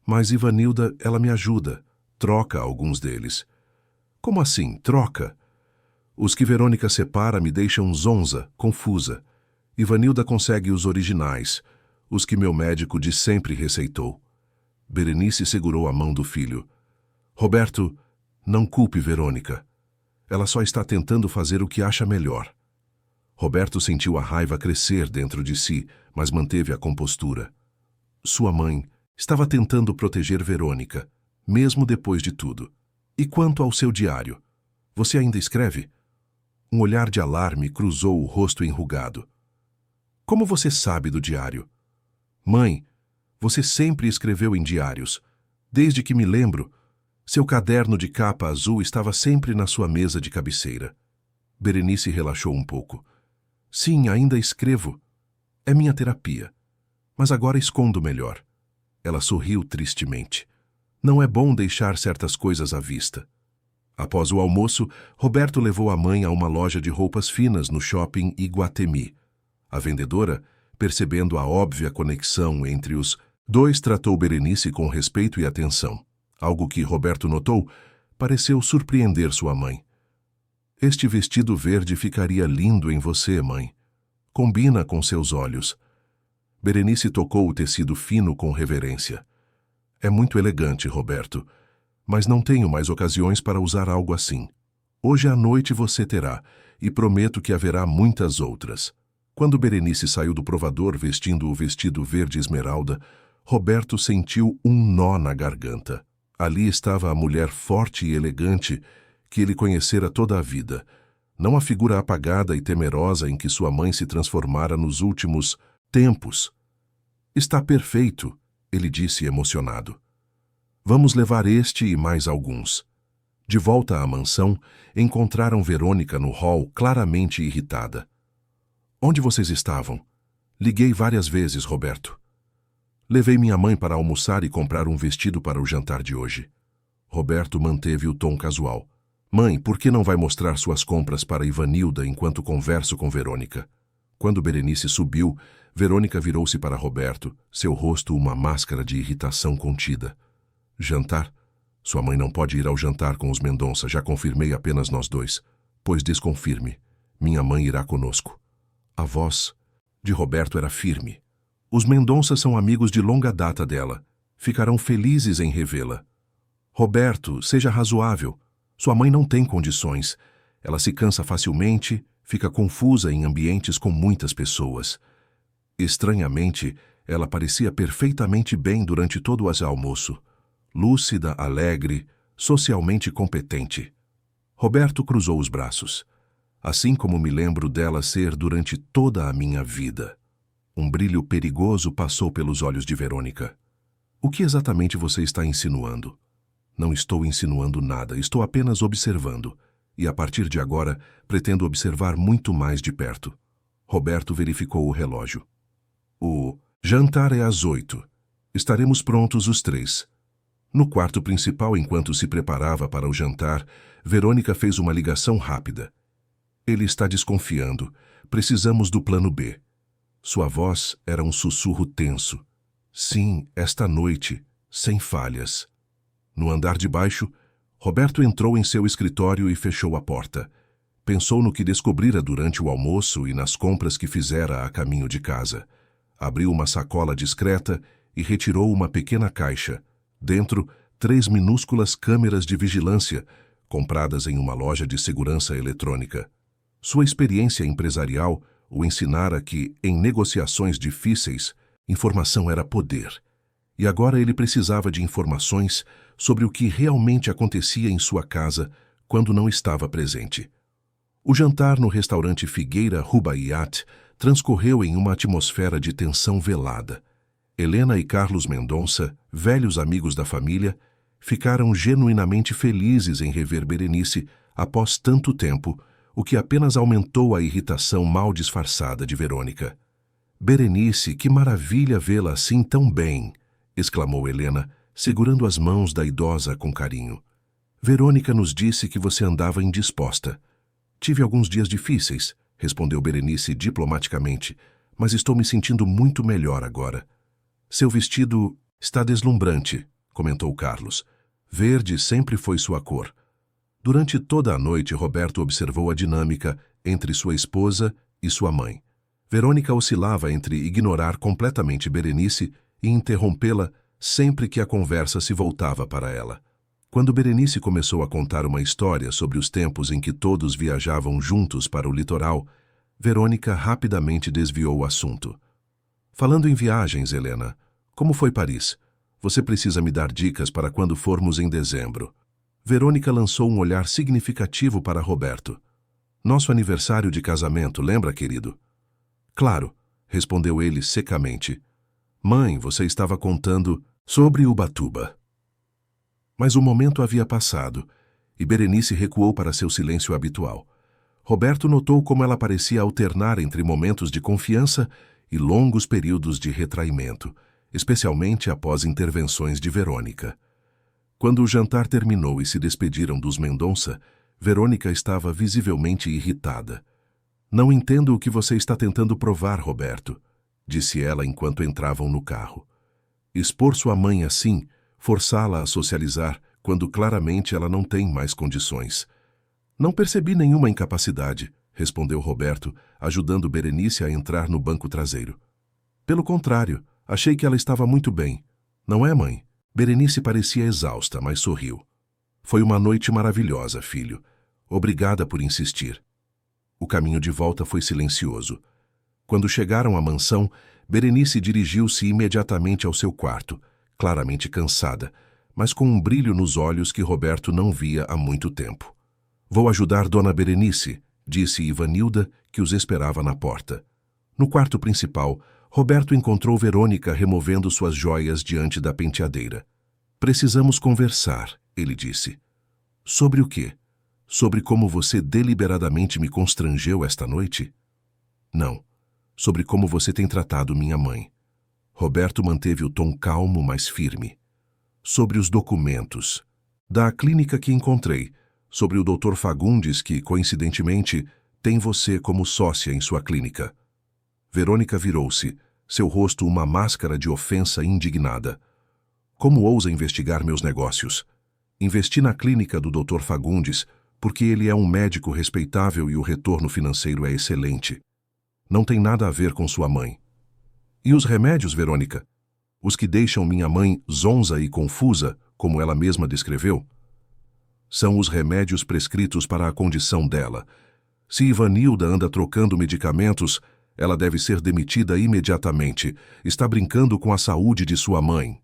mas Ivanilda, ela me ajuda, troca alguns deles. Como assim, troca? Os que Verônica separa me deixam zonza, confusa. Ivanilda consegue os originais, os que meu médico de sempre receitou. Berenice segurou a mão do filho. Roberto, não culpe Verônica. Ela só está tentando fazer o que acha melhor. Roberto sentiu a raiva crescer dentro de si, mas manteve a compostura. Sua mãe estava tentando proteger Verônica, mesmo depois de tudo. E quanto ao seu diário? Você ainda escreve? Um olhar de alarme cruzou o rosto enrugado. Como você sabe do diário? Mãe, você sempre escreveu em diários. Desde que me lembro, seu caderno de capa azul estava sempre na sua mesa de cabeceira. Berenice relaxou um pouco. Sim, ainda escrevo. É minha terapia. Mas agora escondo melhor. Ela sorriu tristemente. Não é bom deixar certas coisas à vista. Após o almoço, Roberto levou a mãe a uma loja de roupas finas no shopping Iguatemi. A vendedora, percebendo a óbvia conexão entre os dois, tratou Berenice com respeito e atenção. Algo que Roberto notou pareceu surpreender sua mãe. Este vestido verde ficaria lindo em você, mãe. Combina com seus olhos. Berenice tocou o tecido fino com reverência. É muito elegante, Roberto, mas não tenho mais ocasiões para usar algo assim. Hoje à noite você terá, e prometo que haverá muitas outras. Quando Berenice saiu do provador vestindo o vestido verde esmeralda, Roberto sentiu um nó na garganta. Ali estava a mulher forte e elegante que ele conhecera toda a vida, não a figura apagada e temerosa em que sua mãe se transformara nos últimos tempos. Está perfeito, ele disse emocionado. Vamos levar este e mais alguns. De volta à mansão, encontraram Verônica no hall claramente irritada. Onde vocês estavam? Liguei várias vezes, Roberto. Levei minha mãe para almoçar e comprar um vestido para o jantar de hoje. Roberto manteve o tom casual. Mãe, por que não vai mostrar suas compras para Ivanilda enquanto converso com Verônica? Quando Berenice subiu, Verônica virou-se para Roberto, seu rosto uma máscara de irritação contida. Jantar? Sua mãe não pode ir ao jantar com os Mendonça, já confirmei apenas nós dois. Pois desconfirme. Minha mãe irá conosco. A voz de Roberto era firme. Os Mendonça são amigos de longa data dela. Ficarão felizes em revê-la. Roberto, seja razoável. Sua mãe não tem condições. Ela se cansa facilmente, fica confusa em ambientes com muitas pessoas. Estranhamente, ela parecia perfeitamente bem durante todo o almoço. Lúcida, alegre, socialmente competente. Roberto cruzou os braços. Assim como me lembro dela ser durante toda a minha vida. Um brilho perigoso passou pelos olhos de Verônica. O que exatamente você está insinuando? Não estou insinuando nada, estou apenas observando. E a partir de agora, pretendo observar muito mais de perto. Roberto verificou o relógio. O jantar é às 8. Estaremos prontos os três. No quarto principal, enquanto se preparava para o jantar, Verônica fez uma ligação rápida. Ele está desconfiando. Precisamos do plano B. Sua voz era um sussurro tenso. Sim, esta noite, sem falhas. No andar de baixo, Roberto entrou em seu escritório e fechou a porta. Pensou no que descobrira durante o almoço e nas compras que fizera a caminho de casa. Abriu uma sacola discreta e retirou uma pequena caixa. Dentro, 3 minúsculas câmeras de vigilância, compradas em uma loja de segurança eletrônica. Sua experiência empresarial o ensinara que, em negociações difíceis, informação era poder. E agora ele precisava de informações sobre o que realmente acontecia em sua casa quando não estava presente. O jantar no restaurante Figueira Rubaiyat transcorreu em uma atmosfera de tensão velada. Helena e Carlos Mendonça, velhos amigos da família, ficaram genuinamente felizes em rever Berenice após tanto tempo, o que apenas aumentou a irritação mal disfarçada de Verônica. Berenice, que maravilha vê-la assim tão bem! exclamou Helena, segurando as mãos da idosa com carinho. Verônica nos disse que você andava indisposta. Tive alguns dias difíceis, respondeu Berenice diplomaticamente, mas estou me sentindo muito melhor agora. Seu vestido está deslumbrante, comentou Carlos. Verde sempre foi sua cor. Durante toda a noite, Roberto observou a dinâmica entre sua esposa e sua mãe. Verônica oscilava entre ignorar completamente Berenice e interrompê-la sempre que a conversa se voltava para ela. Quando Berenice começou a contar uma história sobre os tempos em que todos viajavam juntos para o litoral, Verônica rapidamente desviou o assunto. Falando em viagens, Helena, como foi Paris? Você precisa me dar dicas para quando formos em dezembro. Verônica lançou um olhar significativo para Roberto. Nosso aniversário de casamento, lembra, querido? Claro, respondeu ele secamente. Mãe, você estava contando sobre Ubatuba. Mas o momento havia passado, e Berenice recuou para seu silêncio habitual. Roberto notou como ela parecia alternar entre momentos de confiança e longos períodos de retraimento, especialmente após intervenções de Verônica. Quando o jantar terminou e se despediram dos Mendonça, Verônica estava visivelmente irritada. Não entendo o que você está tentando provar, Roberto, disse ela enquanto entravam no carro. Expor sua mãe assim, forçá-la a socializar, quando claramente ela não tem mais condições. Não percebi nenhuma incapacidade, respondeu Roberto, ajudando Berenice a entrar no banco traseiro. Pelo contrário, achei que ela estava muito bem. Não é, mãe? Berenice parecia exausta, mas sorriu. Foi uma noite maravilhosa, filho. Obrigada por insistir. O caminho de volta foi silencioso. Quando chegaram à mansão, Berenice dirigiu-se imediatamente ao seu quarto, claramente cansada, mas com um brilho nos olhos que Roberto não via há muito tempo. Vou ajudar Dona Berenice, disse Ivanilda, que os esperava na porta. No quarto principal, Roberto encontrou Verônica removendo suas joias diante da penteadeira. Precisamos conversar, ele disse. Sobre o quê? Sobre como você deliberadamente me constrangeu esta noite? Não. Sobre como você tem tratado minha mãe. Roberto manteve o tom calmo, mas firme. Sobre os documentos. Da clínica que encontrei. Sobre o Dr. Fagundes que, coincidentemente, tem você como sócia em sua clínica. Verônica virou-se, seu rosto uma máscara de ofensa indignada. Como ousa investigar meus negócios? Investi na clínica do Dr. Fagundes porque ele é um médico respeitável e o retorno financeiro é excelente. Não tem nada a ver com sua mãe. E os remédios, Verônica? Os que deixam minha mãe zonza e confusa, como ela mesma descreveu? São os remédios prescritos para a condição dela. Se Ivanilda anda trocando medicamentos, ela deve ser demitida imediatamente. Está brincando com a saúde de sua mãe.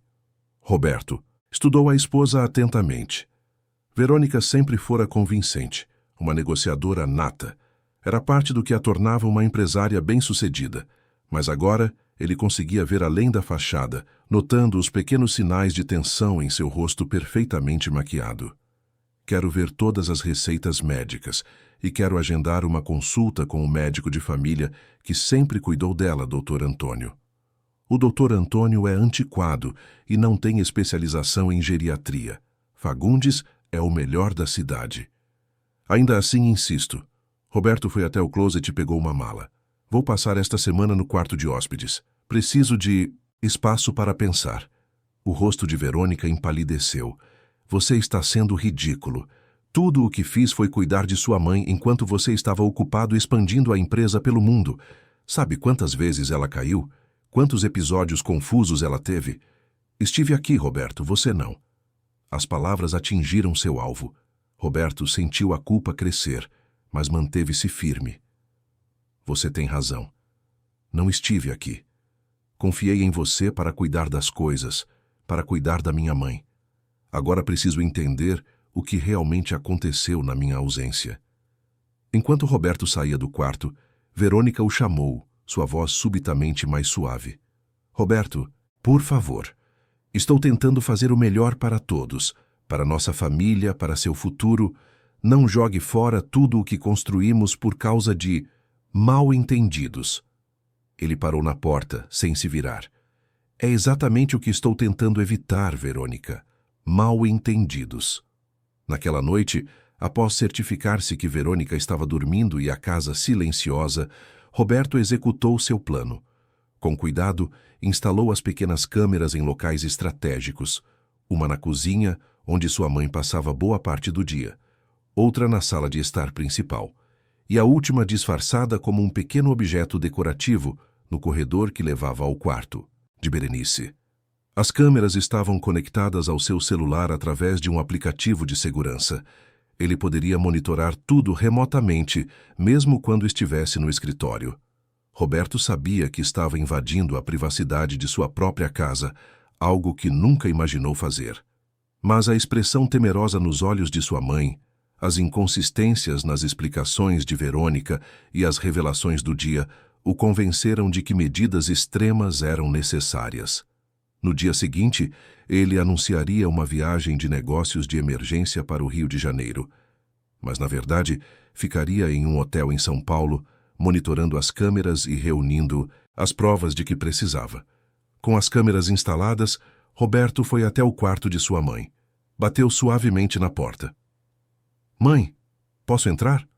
Roberto estudou a esposa atentamente. Verônica sempre fora convincente, uma negociadora nata. Era parte do que a tornava uma empresária bem-sucedida, mas agora ele conseguia ver além da fachada, notando os pequenos sinais de tensão em seu rosto perfeitamente maquiado. Quero ver todas as receitas médicas e quero agendar uma consulta com o médico de família que sempre cuidou dela, Dr. Antônio. O Dr. Antônio é antiquado e não tem especialização em geriatria. Fagundes é o melhor da cidade. Ainda assim, insisto. Roberto foi até o closet e pegou uma mala. Vou passar esta semana no quarto de hóspedes. Preciso de espaço para pensar. O rosto de Verônica empalideceu. Você está sendo ridículo. Tudo o que fiz foi cuidar de sua mãe enquanto você estava ocupado expandindo a empresa pelo mundo. Sabe quantas vezes ela caiu? Quantos episódios confusos ela teve? Estive aqui, Roberto, você não. As palavras atingiram seu alvo. Roberto sentiu a culpa crescer, mas manteve-se firme. Você tem razão. Não estive aqui. Confiei em você para cuidar das coisas, para cuidar da minha mãe. Agora preciso entender o que realmente aconteceu na minha ausência. Enquanto Roberto saía do quarto, Verônica o chamou, sua voz subitamente mais suave. Roberto, por favor. Estou tentando fazer o melhor para todos, para nossa família, para seu futuro. Não jogue fora tudo o que construímos por causa de mal-entendidos. Ele parou na porta, sem se virar. É exatamente o que estou tentando evitar, Verônica. Mal-entendidos. Naquela noite, após certificar-se que Verônica estava dormindo e a casa silenciosa, Roberto executou seu plano. Com cuidado, instalou as pequenas câmeras em locais estratégicos, uma na cozinha, onde sua mãe passava boa parte do dia, outra na sala de estar principal, e a última disfarçada como um pequeno objeto decorativo no corredor que levava ao quarto de Berenice. As câmeras estavam conectadas ao seu celular através de um aplicativo de segurança. Ele poderia monitorar tudo remotamente, mesmo quando estivesse no escritório. Roberto sabia que estava invadindo a privacidade de sua própria casa, algo que nunca imaginou fazer. Mas a expressão temerosa nos olhos de sua mãe, as inconsistências nas explicações de Verônica e as revelações do dia o convenceram de que medidas extremas eram necessárias. No dia seguinte, ele anunciaria uma viagem de negócios de emergência para o Rio de Janeiro. Mas, na verdade, ficaria em um hotel em São Paulo, monitorando as câmeras e reunindo as provas de que precisava. Com as câmeras instaladas, Roberto foi até o quarto de sua mãe. Bateu suavemente na porta. "Mãe, posso entrar?"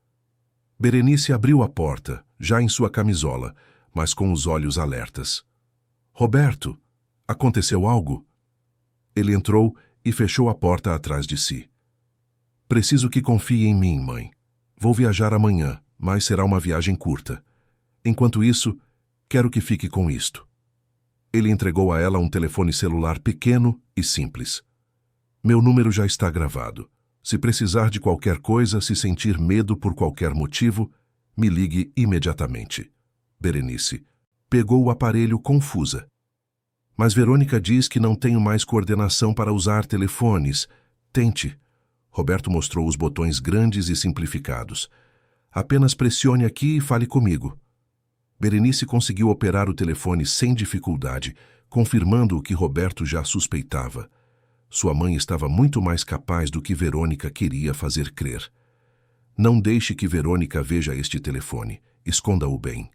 Berenice abriu a porta, já em sua camisola, mas com os olhos alertas. "Roberto, aconteceu algo?" Ele entrou e fechou a porta atrás de si. "Preciso que confie em mim, mãe. Vou viajar amanhã, mas será uma viagem curta. Enquanto isso, quero que fique com isto." Ele entregou a ela um telefone celular pequeno e simples. "Meu número já está gravado. Se precisar de qualquer coisa, se sentir medo por qualquer motivo, me ligue imediatamente." Berenice pegou o aparelho confusa. "Mas Verônica diz que não tenho mais coordenação para usar telefones. Tente." Roberto mostrou os botões grandes e simplificados. "Apenas pressione aqui e fale comigo." Berenice conseguiu operar o telefone sem dificuldade, confirmando o que Roberto já suspeitava. Sua mãe estava muito mais capaz do que Verônica queria fazer crer. "Não deixe que Verônica veja este telefone. Esconda-o bem."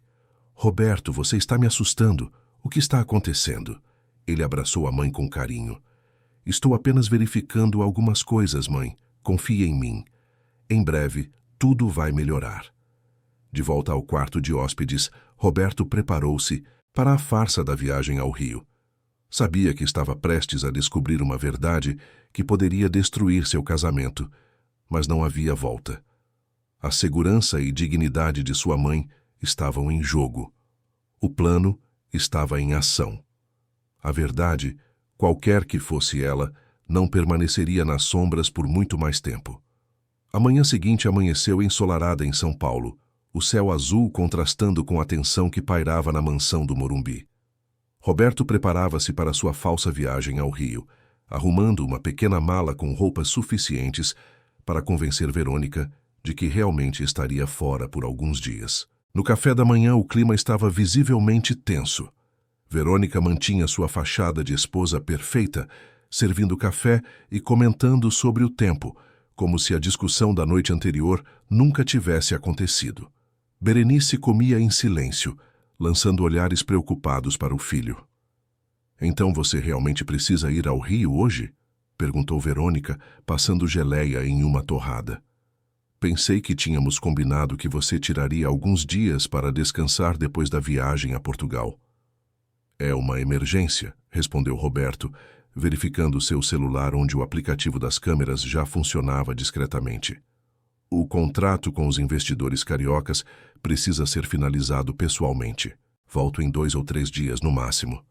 "Roberto, você está me assustando. O que está acontecendo?" Ele abraçou a mãe com carinho. "Estou apenas verificando algumas coisas, mãe. Confie em mim. Em breve, tudo vai melhorar." De volta ao quarto de hóspedes, Roberto preparou-se para a farsa da viagem ao Rio. Sabia que estava prestes a descobrir uma verdade que poderia destruir seu casamento, mas não havia volta. A segurança e dignidade de sua mãe estavam em jogo. O plano estava em ação. A verdade, qualquer que fosse ela, não permaneceria nas sombras por muito mais tempo. A manhã seguinte amanheceu ensolarada em São Paulo, o céu azul contrastando com a tensão que pairava na mansão do Morumbi. Roberto preparava-se para sua falsa viagem ao Rio, arrumando uma pequena mala com roupas suficientes para convencer Verônica de que realmente estaria fora por alguns dias. No café da manhã, o clima estava visivelmente tenso. Verônica mantinha sua fachada de esposa perfeita, servindo café e comentando sobre o tempo, como se a discussão da noite anterior nunca tivesse acontecido. Berenice comia em silêncio, lançando olhares preocupados para o filho. "Então você realmente precisa ir ao Rio hoje?" perguntou Verônica, passando geleia em uma torrada. "Pensei que tínhamos combinado que você tiraria alguns dias para descansar depois da viagem a Portugal." "É uma emergência", respondeu Roberto, verificando seu celular onde o aplicativo das câmeras já funcionava discretamente. "O contrato com os investidores cariocas precisa ser finalizado pessoalmente. Volto em 2 ou 3 dias no máximo."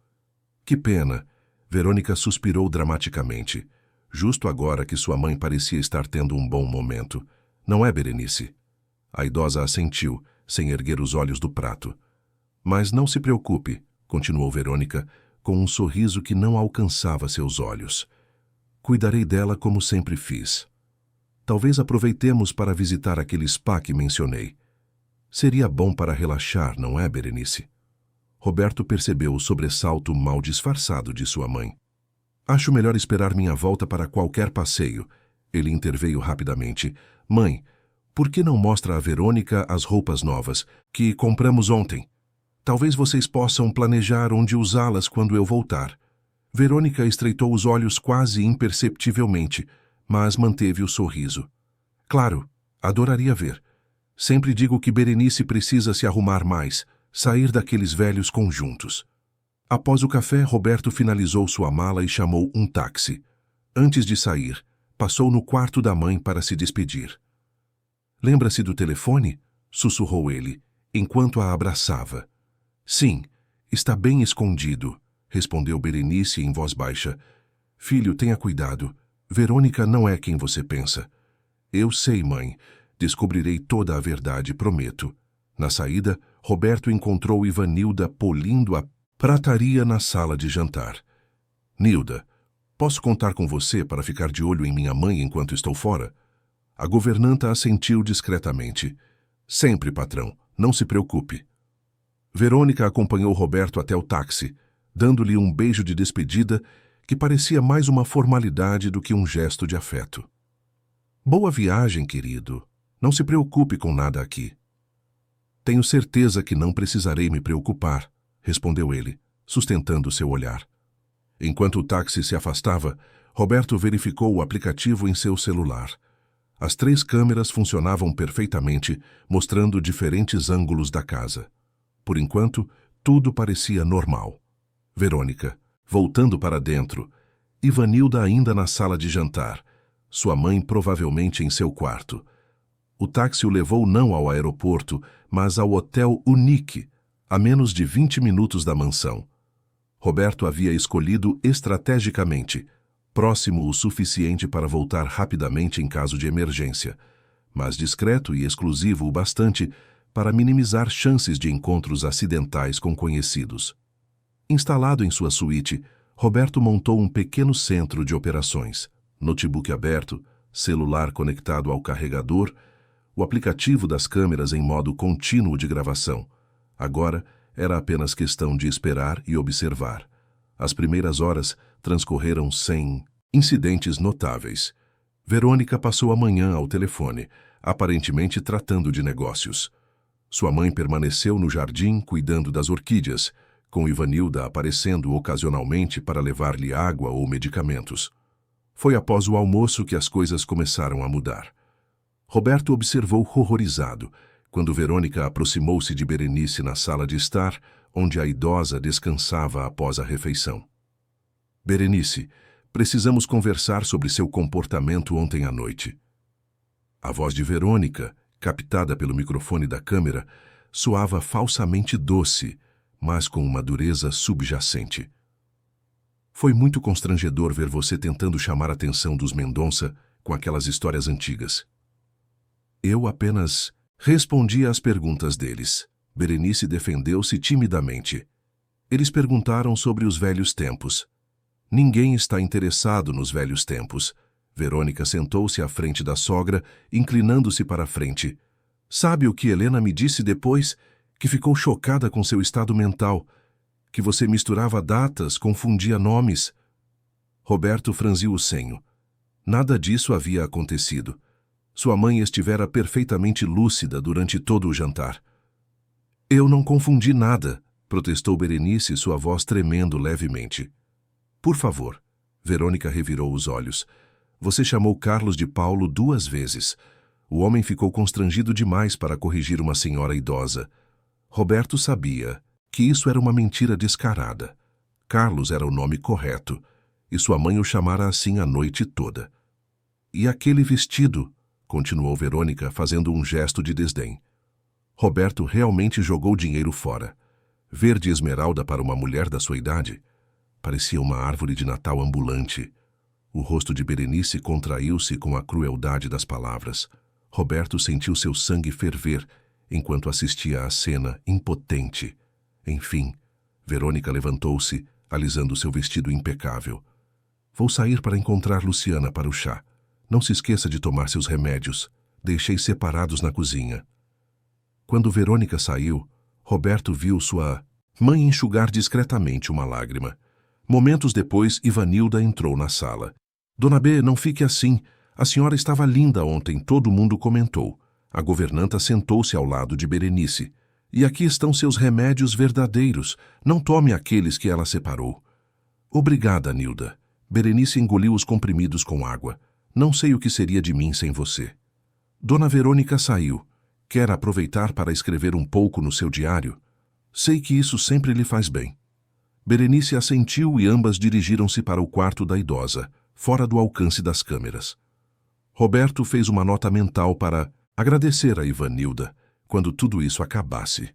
"Que pena." Verônica suspirou dramaticamente, justo agora que sua mãe parecia estar tendo um bom momento. "Não é, Berenice?" A idosa assentiu, sem erguer os olhos do prato. "Mas não se preocupe", continuou Verônica, com um sorriso que não alcançava seus olhos. "Cuidarei dela como sempre fiz. Talvez aproveitemos para visitar aquele spa que mencionei. Seria bom para relaxar, não é, Berenice?" Roberto percebeu o sobressalto mal disfarçado de sua mãe. "Acho melhor esperar minha volta para qualquer passeio." Ele interveio rapidamente. "Mãe, por que não mostra a Verônica as roupas novas que compramos ontem?" Talvez vocês possam planejar onde usá-las quando eu voltar. Verônica estreitou os olhos quase imperceptivelmente, mas manteve o sorriso. Claro, adoraria ver. Sempre digo que Berenice precisa se arrumar mais, sair daqueles velhos conjuntos. Após o café, Roberto finalizou sua mala e chamou um táxi. Antes de sair, passou no quarto da mãe para se despedir. Lembra-se do telefone? Sussurrou ele, enquanto a abraçava. Sim, está bem escondido, respondeu Berenice em voz baixa. Filho, tenha cuidado. Verônica não é quem você pensa. Eu sei, mãe. Descobrirei toda a verdade, prometo. Na saída, Roberto encontrou Ivanilda polindo a prataria na sala de jantar. Nilda, posso contar com você para ficar de olho em minha mãe enquanto estou fora? A governanta assentiu discretamente. Sempre, patrão, não se preocupe. Verônica acompanhou Roberto até o táxi, dando-lhe um beijo de despedida que parecia mais uma formalidade do que um gesto de afeto. Boa viagem, querido. Não se preocupe com nada aqui. Tenho certeza que não precisarei me preocupar, respondeu ele, sustentando seu olhar. Enquanto o táxi se afastava, Roberto verificou o aplicativo em seu celular. As 3 câmeras funcionavam perfeitamente, mostrando diferentes ângulos da casa. Por enquanto, tudo parecia normal. Verônica, voltando para dentro. Ivanilda ainda na sala de jantar. Sua mãe provavelmente em seu quarto. O táxi o levou não ao aeroporto, mas ao Hotel Unique, a menos de 20 minutos da mansão. Roberto havia escolhido estrategicamente, próximo o suficiente para voltar rapidamente em caso de emergência, mas discreto e exclusivo o bastante para minimizar chances de encontros acidentais com conhecidos. Instalado em sua suíte, Roberto montou um pequeno centro de operações, notebook aberto, celular conectado ao carregador, o aplicativo das câmeras em modo contínuo de gravação. Agora, era apenas questão de esperar e observar. As primeiras horas transcorreram sem incidentes notáveis. Verônica passou a manhã ao telefone, aparentemente tratando de negócios. Sua mãe permaneceu no jardim cuidando das orquídeas, com Ivanilda aparecendo ocasionalmente para levar-lhe água ou medicamentos. Foi após o almoço que as coisas começaram a mudar. Roberto observou horrorizado, quando Verônica aproximou-se de Berenice na sala de estar, onde a idosa descansava após a refeição. Berenice, precisamos conversar sobre seu comportamento ontem à noite. A voz de Verônica, captada pelo microfone da câmera, soava falsamente doce, mas com uma dureza subjacente. Foi muito constrangedor ver você tentando chamar a atenção dos Mendonça com aquelas histórias antigas. Eu apenas respondi às perguntas deles. Berenice defendeu-se timidamente. Eles perguntaram sobre os velhos tempos. Ninguém está interessado nos velhos tempos. Verônica sentou-se à frente da sogra, inclinando-se para a frente. Sabe o que Helena me disse depois? Que ficou chocada com seu estado mental. Que você misturava datas, confundia nomes. Roberto franziu o senho. Nada disso havia acontecido. Sua mãe estivera perfeitamente lúcida durante todo o jantar. Eu não confundi nada, protestou Berenice, sua voz tremendo levemente. Por favor. Verônica revirou os olhos. Você chamou Carlos de Paulo 2 vezes. O homem ficou constrangido demais para corrigir uma senhora idosa. Roberto sabia que isso era uma mentira descarada. Carlos era o nome correto, e sua mãe o chamara assim a noite toda. E aquele vestido? Continuou Verônica, fazendo um gesto de desdém. Roberto realmente jogou dinheiro fora. Verde esmeralda para uma mulher da sua idade? Parecia uma árvore de Natal ambulante. O rosto de Berenice contraiu-se com a crueldade das palavras. Roberto sentiu seu sangue ferver enquanto assistia à cena, impotente. Enfim, Verônica levantou-se, alisando seu vestido impecável. Vou sair para encontrar Luciana para o chá. Não se esqueça de tomar seus remédios. Deixei separados na cozinha. Quando Verônica saiu, Roberto viu sua mãe enxugar discretamente uma lágrima. Momentos depois, Ivanilda entrou na sala. Dona B, não fique assim. A senhora estava linda ontem, todo mundo comentou. A governanta sentou-se ao lado de Berenice. E aqui estão seus remédios verdadeiros. Não tome aqueles que ela separou. Obrigada, Nilda. Berenice engoliu os comprimidos com água. Não sei o que seria de mim sem você. Dona Verônica saiu. Quer aproveitar para escrever um pouco no seu diário? Sei que isso sempre lhe faz bem. Berenice assentiu e ambas dirigiram-se para o quarto da idosa, fora do alcance das câmeras. Roberto fez uma nota mental para agradecer a Ivanilda quando tudo isso acabasse.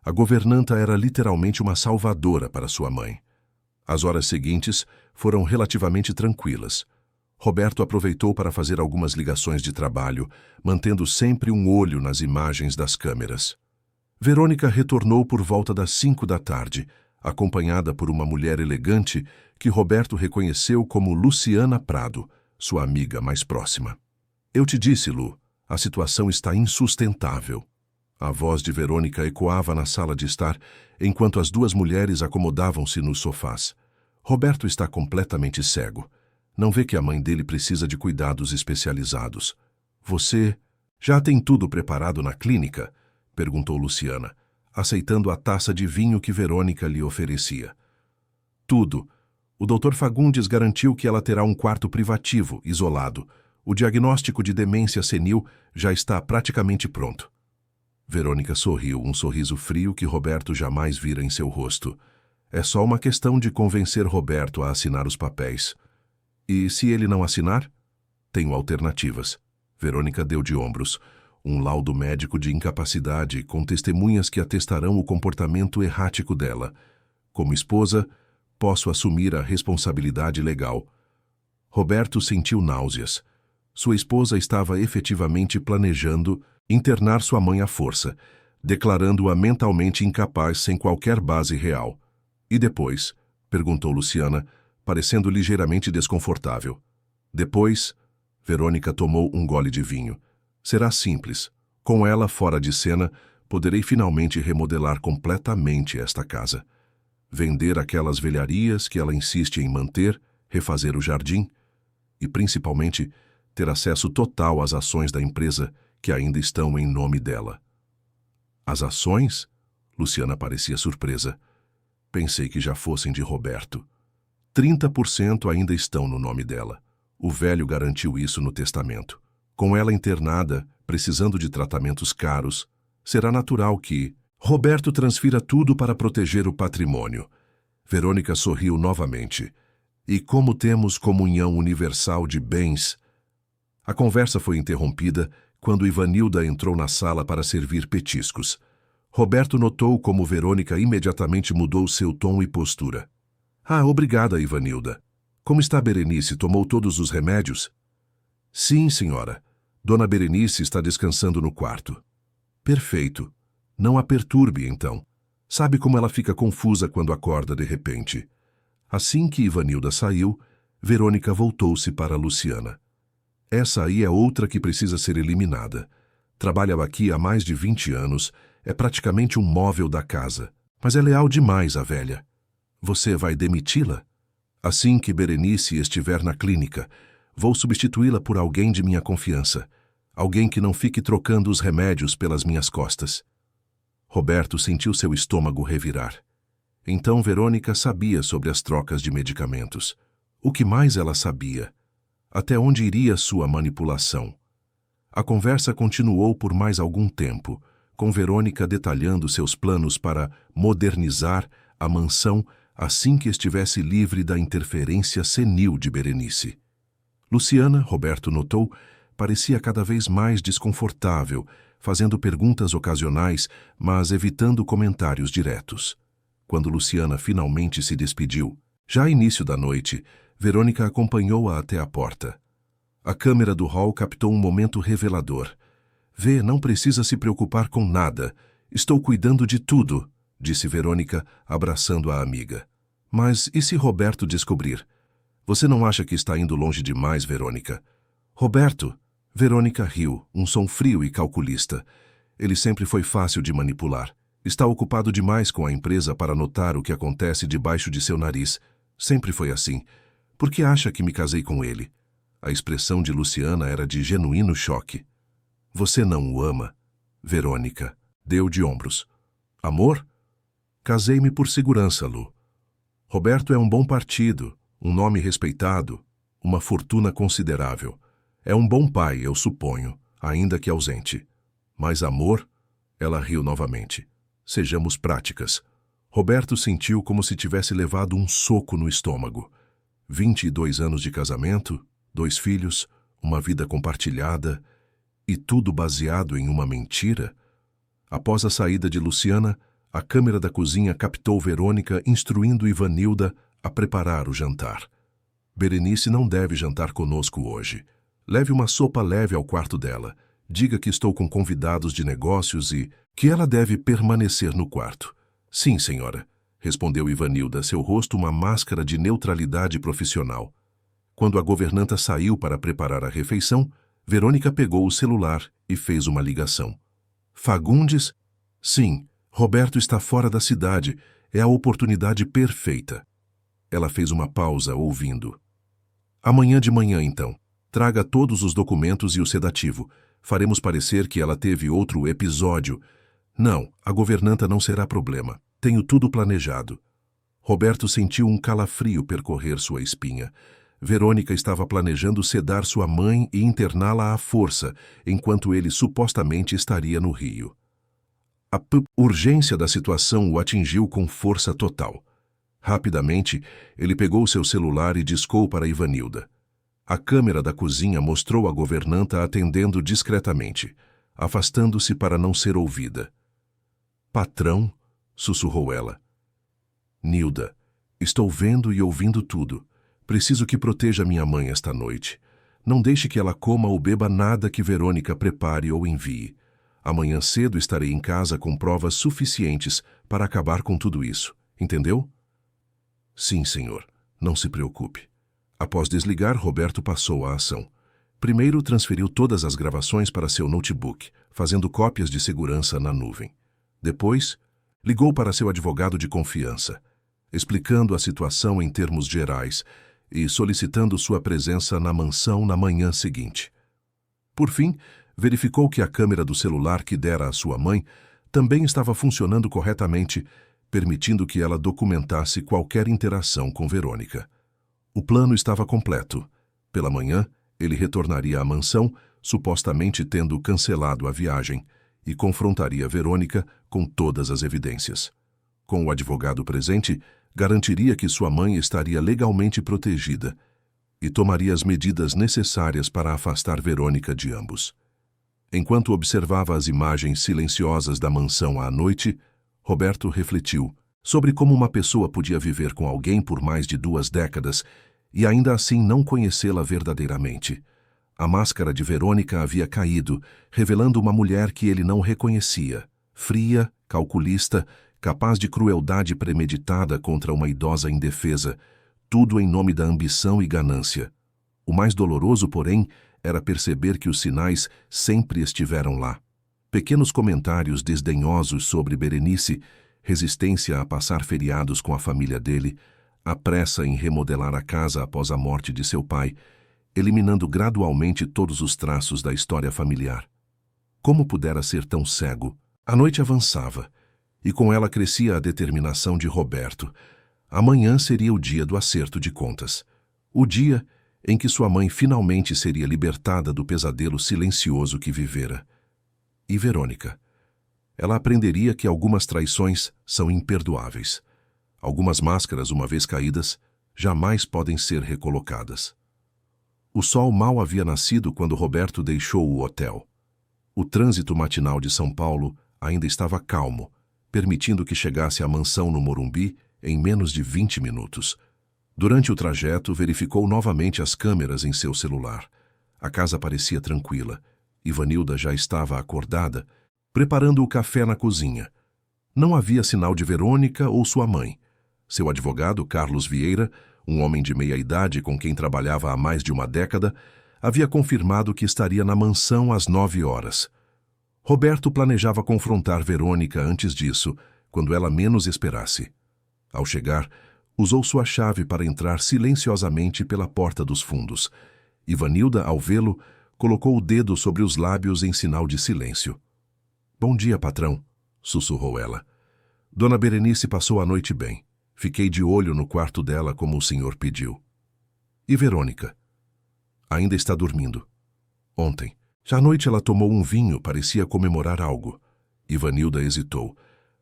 A governanta era literalmente uma salvadora para sua mãe. As horas seguintes foram relativamente tranquilas. Roberto aproveitou para fazer algumas ligações de trabalho, mantendo sempre um olho nas imagens das câmeras. Verônica retornou por volta das 5 da tarde, acompanhada por uma mulher elegante que Roberto reconheceu como Luciana Prado, sua amiga mais próxima. Eu te disse, Lu, a situação está insustentável. A voz de Verônica ecoava na sala de estar, enquanto as duas mulheres acomodavam-se nos sofás. Roberto está completamente cego. Não vê que a mãe dele precisa de cuidados especializados. Você já tem tudo preparado na clínica? Perguntou Luciana, aceitando a taça de vinho que Verônica lhe oferecia. Tudo. O Dr. Fagundes garantiu que ela terá um quarto privativo, isolado. O diagnóstico de demência senil já está praticamente pronto. Verônica sorriu, um sorriso frio que Roberto jamais vira em seu rosto. É só uma questão de convencer Roberto a assinar os papéis. E se ele não assinar? Tenho alternativas. Verônica deu de ombros. Um laudo médico de incapacidade com testemunhas que atestarão o comportamento errático dela. Como esposa, posso assumir a responsabilidade legal. Roberto sentiu náuseas. Sua esposa estava efetivamente planejando internar sua mãe à força, declarando-a mentalmente incapaz sem qualquer base real. E depois? Perguntou Luciana, parecendo ligeiramente desconfortável. Depois, Verônica tomou um gole de vinho. Será simples. Com ela fora de cena, poderei finalmente remodelar completamente esta casa. Vender aquelas velharias que ela insiste em manter, refazer o jardim e, principalmente, ter acesso total às ações da empresa que ainda estão em nome dela. As ações? Luciana parecia surpresa. Pensei que já fossem de Roberto. 30% ainda estão no nome dela. O velho garantiu isso no testamento. Com ela internada, precisando de tratamentos caros, será natural que Roberto transfira tudo para proteger o patrimônio. Verônica sorriu novamente. E como temos comunhão universal de bens... A conversa foi interrompida quando Ivanilda entrou na sala para servir petiscos. Roberto notou como Verônica imediatamente mudou seu tom e postura. Ah, obrigada, Ivanilda. Como está Berenice? Tomou todos os remédios? Sim, senhora. Dona Berenice está descansando no quarto. Perfeito. Não a perturbe, então. Sabe como ela fica confusa quando acorda de repente. Assim que Ivanilda saiu, Verônica voltou-se para Luciana. Essa aí é outra que precisa ser eliminada. Trabalha aqui há mais de 20 anos, é praticamente um móvel da casa, mas é leal demais a velha. Você vai demiti-la? Assim que Berenice estiver na clínica, vou substituí-la por alguém de minha confiança, alguém que não fique trocando os remédios pelas minhas costas. Roberto sentiu seu estômago revirar. Então Verônica sabia sobre as trocas de medicamentos. O que mais ela sabia? Até onde iria sua manipulação? A conversa continuou por mais algum tempo, com Verônica detalhando seus planos para modernizar a mansão assim que estivesse livre da interferência senil de Berenice. Luciana, Roberto notou, parecia cada vez mais desconfortável, fazendo perguntas ocasionais, mas evitando comentários diretos. Quando Luciana finalmente se despediu, já início da noite, Verônica acompanhou-a até a porta. A câmera do hall captou um momento revelador. Vê, não precisa se preocupar com nada. Estou cuidando de tudo, disse Verônica, abraçando a amiga. Mas e se Roberto descobrir? Você não acha que está indo longe demais, Verônica? Roberto? Verônica riu, um som frio e calculista. Ele sempre foi fácil de manipular. Está ocupado demais com a empresa para notar o que acontece debaixo de seu nariz. Sempre foi assim. Por que acha que me casei com ele? A expressão de Luciana era de genuíno choque. Você não o ama? Verônica deu de ombros. Amor? Casei-me por segurança, Lu. Roberto é um bom partido, um nome respeitado, uma fortuna considerável. É um bom pai, eu suponho, ainda que ausente. Mas amor? Ela riu novamente. Sejamos práticas. Roberto sentiu como se tivesse levado um soco no estômago. 22 anos de casamento, 2 filhos, uma vida compartilhada, e tudo baseado em uma mentira? Após a saída de Luciana, a câmera da cozinha captou Verônica instruindo Ivanilda a preparar o jantar. Berenice não deve jantar conosco hoje. Leve uma sopa leve ao quarto dela. Diga que estou com convidados de negócios e que ela deve permanecer no quarto. Sim, senhora, respondeu Ivanilda, seu rosto uma máscara de neutralidade profissional. Quando a governanta saiu para preparar a refeição, Verônica pegou o celular e fez uma ligação. Fagundes? Sim, Roberto está fora da cidade. É a oportunidade perfeita. Ela fez uma pausa, ouvindo. Amanhã de manhã, então. Traga todos os documentos e o sedativo. Faremos parecer que ela teve outro episódio. Não, a governanta não será problema. Tenho tudo planejado. Roberto sentiu um calafrio percorrer sua espinha. Verônica estava planejando sedar sua mãe e interná-la à força, enquanto ele supostamente estaria no Rio. A urgência da situação o atingiu com força total. Rapidamente, ele pegou seu celular e discou para Ivanilda. A câmera da cozinha mostrou a governanta atendendo discretamente, afastando-se para não ser ouvida. Patrão, sussurrou ela. Nilda, estou vendo e ouvindo tudo. Preciso que proteja minha mãe esta noite. Não deixe que ela coma ou beba nada que Verônica prepare ou envie. Amanhã cedo estarei em casa com provas suficientes para acabar com tudo isso. Entendeu? Sim, senhor. Não se preocupe. Após desligar, Roberto passou à ação. Primeiro, transferiu todas as gravações para seu notebook, fazendo cópias de segurança na nuvem. Depois, ligou para seu advogado de confiança, explicando a situação em termos gerais e solicitando sua presença na mansão na manhã seguinte. Por fim, verificou que a câmera do celular que dera à sua mãe também estava funcionando corretamente, permitindo que ela documentasse qualquer interação com Verônica. O plano estava completo. Pela manhã, ele retornaria à mansão, supostamente tendo cancelado a viagem, e confrontaria Verônica com todas as evidências. Com o advogado presente, garantiria que sua mãe estaria legalmente protegida e tomaria as medidas necessárias para afastar Verônica de ambos. Enquanto observava as imagens silenciosas da mansão à noite, Roberto refletiu sobre como uma pessoa podia viver com alguém por mais de 2 décadas e ainda assim não conhecê-la verdadeiramente. A máscara de Verônica havia caído, revelando uma mulher que ele não reconhecia, fria, calculista, capaz de crueldade premeditada contra uma idosa indefesa, tudo em nome da ambição e ganância. O mais doloroso, porém, era perceber que os sinais sempre estiveram lá. Pequenos comentários desdenhosos sobre Berenice, resistência a passar feriados com a família dele, a pressa em remodelar a casa após a morte de seu pai, eliminando gradualmente todos os traços da história familiar. Como pudera ser tão cego? A noite avançava, e com ela crescia a determinação de Roberto. Amanhã seria o dia do acerto de contas. O dia em que sua mãe finalmente seria libertada do pesadelo silencioso que vivera. E Verônica? Ela aprenderia que algumas traições são imperdoáveis. Algumas máscaras, uma vez caídas, jamais podem ser recolocadas. O sol mal havia nascido quando Roberto deixou o hotel. O trânsito matinal de São Paulo ainda estava calmo, permitindo que chegasse à mansão no Morumbi em menos de 20 minutos. Durante o trajeto, verificou novamente as câmeras em seu celular. A casa parecia tranquila. Ivanilda já estava acordada, preparando o café na cozinha. Não havia sinal de Verônica ou sua mãe. Seu advogado, Carlos Vieira, um homem de meia-idade com quem trabalhava há mais de uma década, havia confirmado que estaria na mansão às 9 horas. Roberto planejava confrontar Verônica antes disso, quando ela menos esperasse. Ao chegar, usou sua chave para entrar silenciosamente pela porta dos fundos. Ivanilda, ao vê-lo, colocou o dedo sobre os lábios em sinal de silêncio. "Bom dia, patrão", sussurrou ela. Dona Berenice passou a noite bem. Fiquei de olho no quarto dela como o senhor pediu. E Verônica? Ainda está dormindo. Ontem. À noite ela tomou um vinho, parecia comemorar algo. Ivanilda hesitou.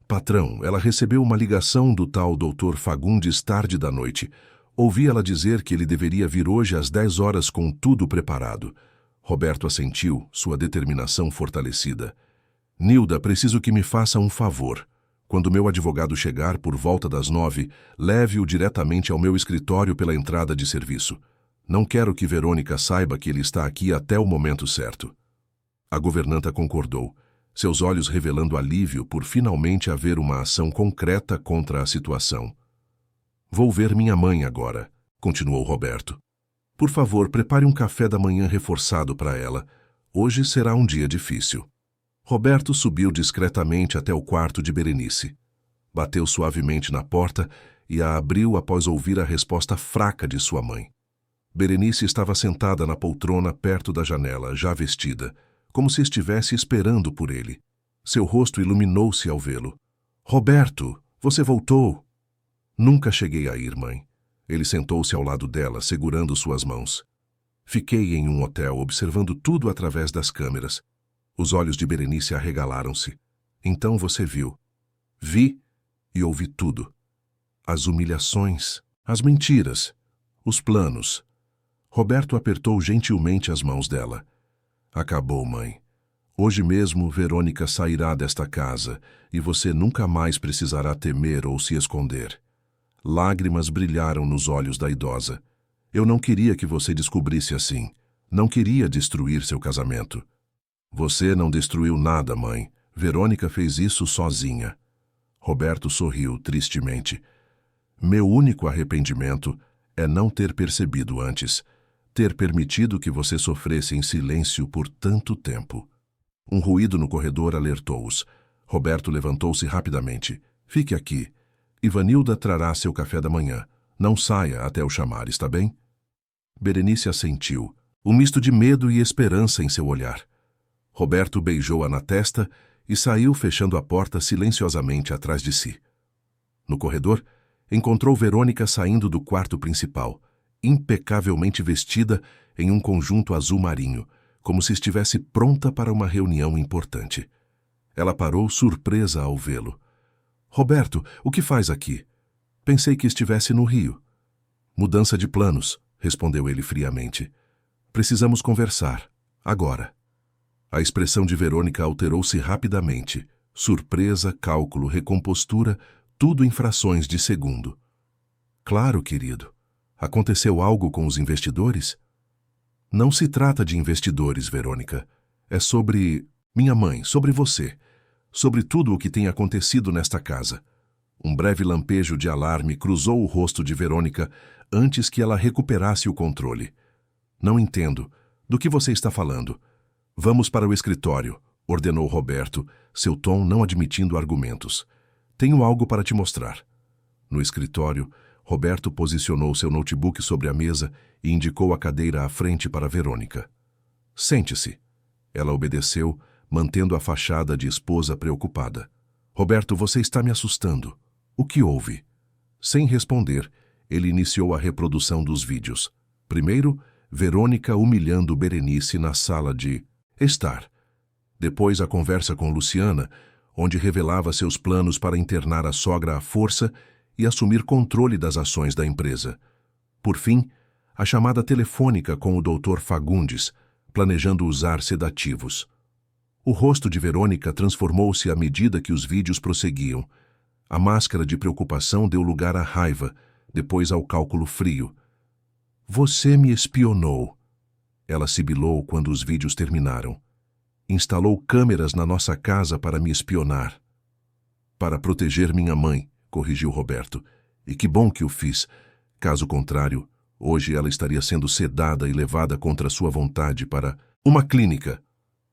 Patrão, ela recebeu uma ligação do tal Dr. Fagundes tarde da noite. Ouvi ela dizer que ele deveria vir hoje às 10 horas com tudo preparado. Roberto assentiu, sua determinação fortalecida. Nilda, preciso que me faça um favor. Quando meu advogado chegar por volta das 9, leve-o diretamente ao meu escritório pela entrada de serviço. Não quero que Verônica saiba que ele está aqui até o momento certo. A governanta concordou, seus olhos revelando alívio por finalmente haver uma ação concreta contra a situação. Vou ver minha mãe agora, continuou Roberto. Por favor, prepare um café da manhã reforçado para ela. Hoje será um dia difícil. Roberto subiu discretamente até o quarto de Berenice. Bateu suavemente na porta e a abriu após ouvir a resposta fraca de sua mãe. Berenice estava sentada na poltrona perto da janela, já vestida, como se estivesse esperando por ele. Seu rosto iluminou-se ao vê-lo. Roberto, você voltou! Nunca cheguei a ir, mãe. Ele sentou-se ao lado dela, segurando suas mãos. Fiquei em um hotel, observando tudo através das câmeras. Os olhos de Berenice arregalaram-se. Então você viu. Vi e ouvi tudo. As humilhações, as mentiras, os planos. Roberto apertou gentilmente as mãos dela. Acabou, mãe. Hoje mesmo Verônica sairá desta casa e você nunca mais precisará temer ou se esconder. Lágrimas brilharam nos olhos da idosa. Eu não queria que você descobrisse assim. Não queria destruir seu casamento. Você não destruiu nada, mãe. Verônica fez isso sozinha. Roberto sorriu tristemente. Meu único arrependimento é não ter percebido antes, ter permitido que você sofresse em silêncio por tanto tempo. Um ruído no corredor alertou-os. Roberto levantou-se rapidamente. Fique aqui. Ivanilda trará seu café da manhã. Não saia até eu chamar, está bem? Berenice assentiu, um misto de medo e esperança em seu olhar. Roberto beijou-a na testa e saiu fechando a porta silenciosamente atrás de si. No corredor, encontrou Verônica saindo do quarto principal, impecavelmente vestida em um conjunto azul marinho, como se estivesse pronta para uma reunião importante. Ela parou surpresa ao vê-lo. Roberto, o que faz aqui? Pensei que estivesse no Rio. Mudança de planos, respondeu ele friamente. Precisamos conversar, agora. A expressão de Verônica alterou-se rapidamente. Surpresa, cálculo, recompostura, tudo em frações de segundo. Claro, querido. Aconteceu algo com os investidores? Não se trata de investidores, Verônica. É sobre minha mãe, sobre você, sobre tudo o que tem acontecido nesta casa. Um breve lampejo de alarme cruzou o rosto de Verônica antes que ela recuperasse o controle. Não entendo. Do que você está falando? Vamos para o escritório, ordenou Roberto, seu tom não admitindo argumentos. Tenho algo para te mostrar. No escritório, Roberto posicionou seu notebook sobre a mesa e indicou a cadeira à frente para Verônica. Sente-se. Ela obedeceu, mantendo a fachada de esposa preocupada. Roberto, você está me assustando. O que houve? Sem responder, ele iniciou a reprodução dos vídeos. Primeiro, Verônica humilhando Berenice na sala de estar. Depois a conversa com Luciana, onde revelava seus planos para internar a sogra à força e assumir controle das ações da empresa. Por fim, a chamada telefônica com o Dr. Fagundes, planejando usar sedativos. O rosto de Verônica transformou-se à medida que os vídeos prosseguiam. A máscara de preocupação deu lugar à raiva, depois ao cálculo frio. Você me espionou. Ela sibilou quando os vídeos terminaram. Instalou câmeras na nossa casa para me espionar. Para proteger minha mãe, corrigiu Roberto. E que bom que o fiz. Caso contrário, hoje ela estaria sendo sedada e levada contra sua vontade para uma clínica.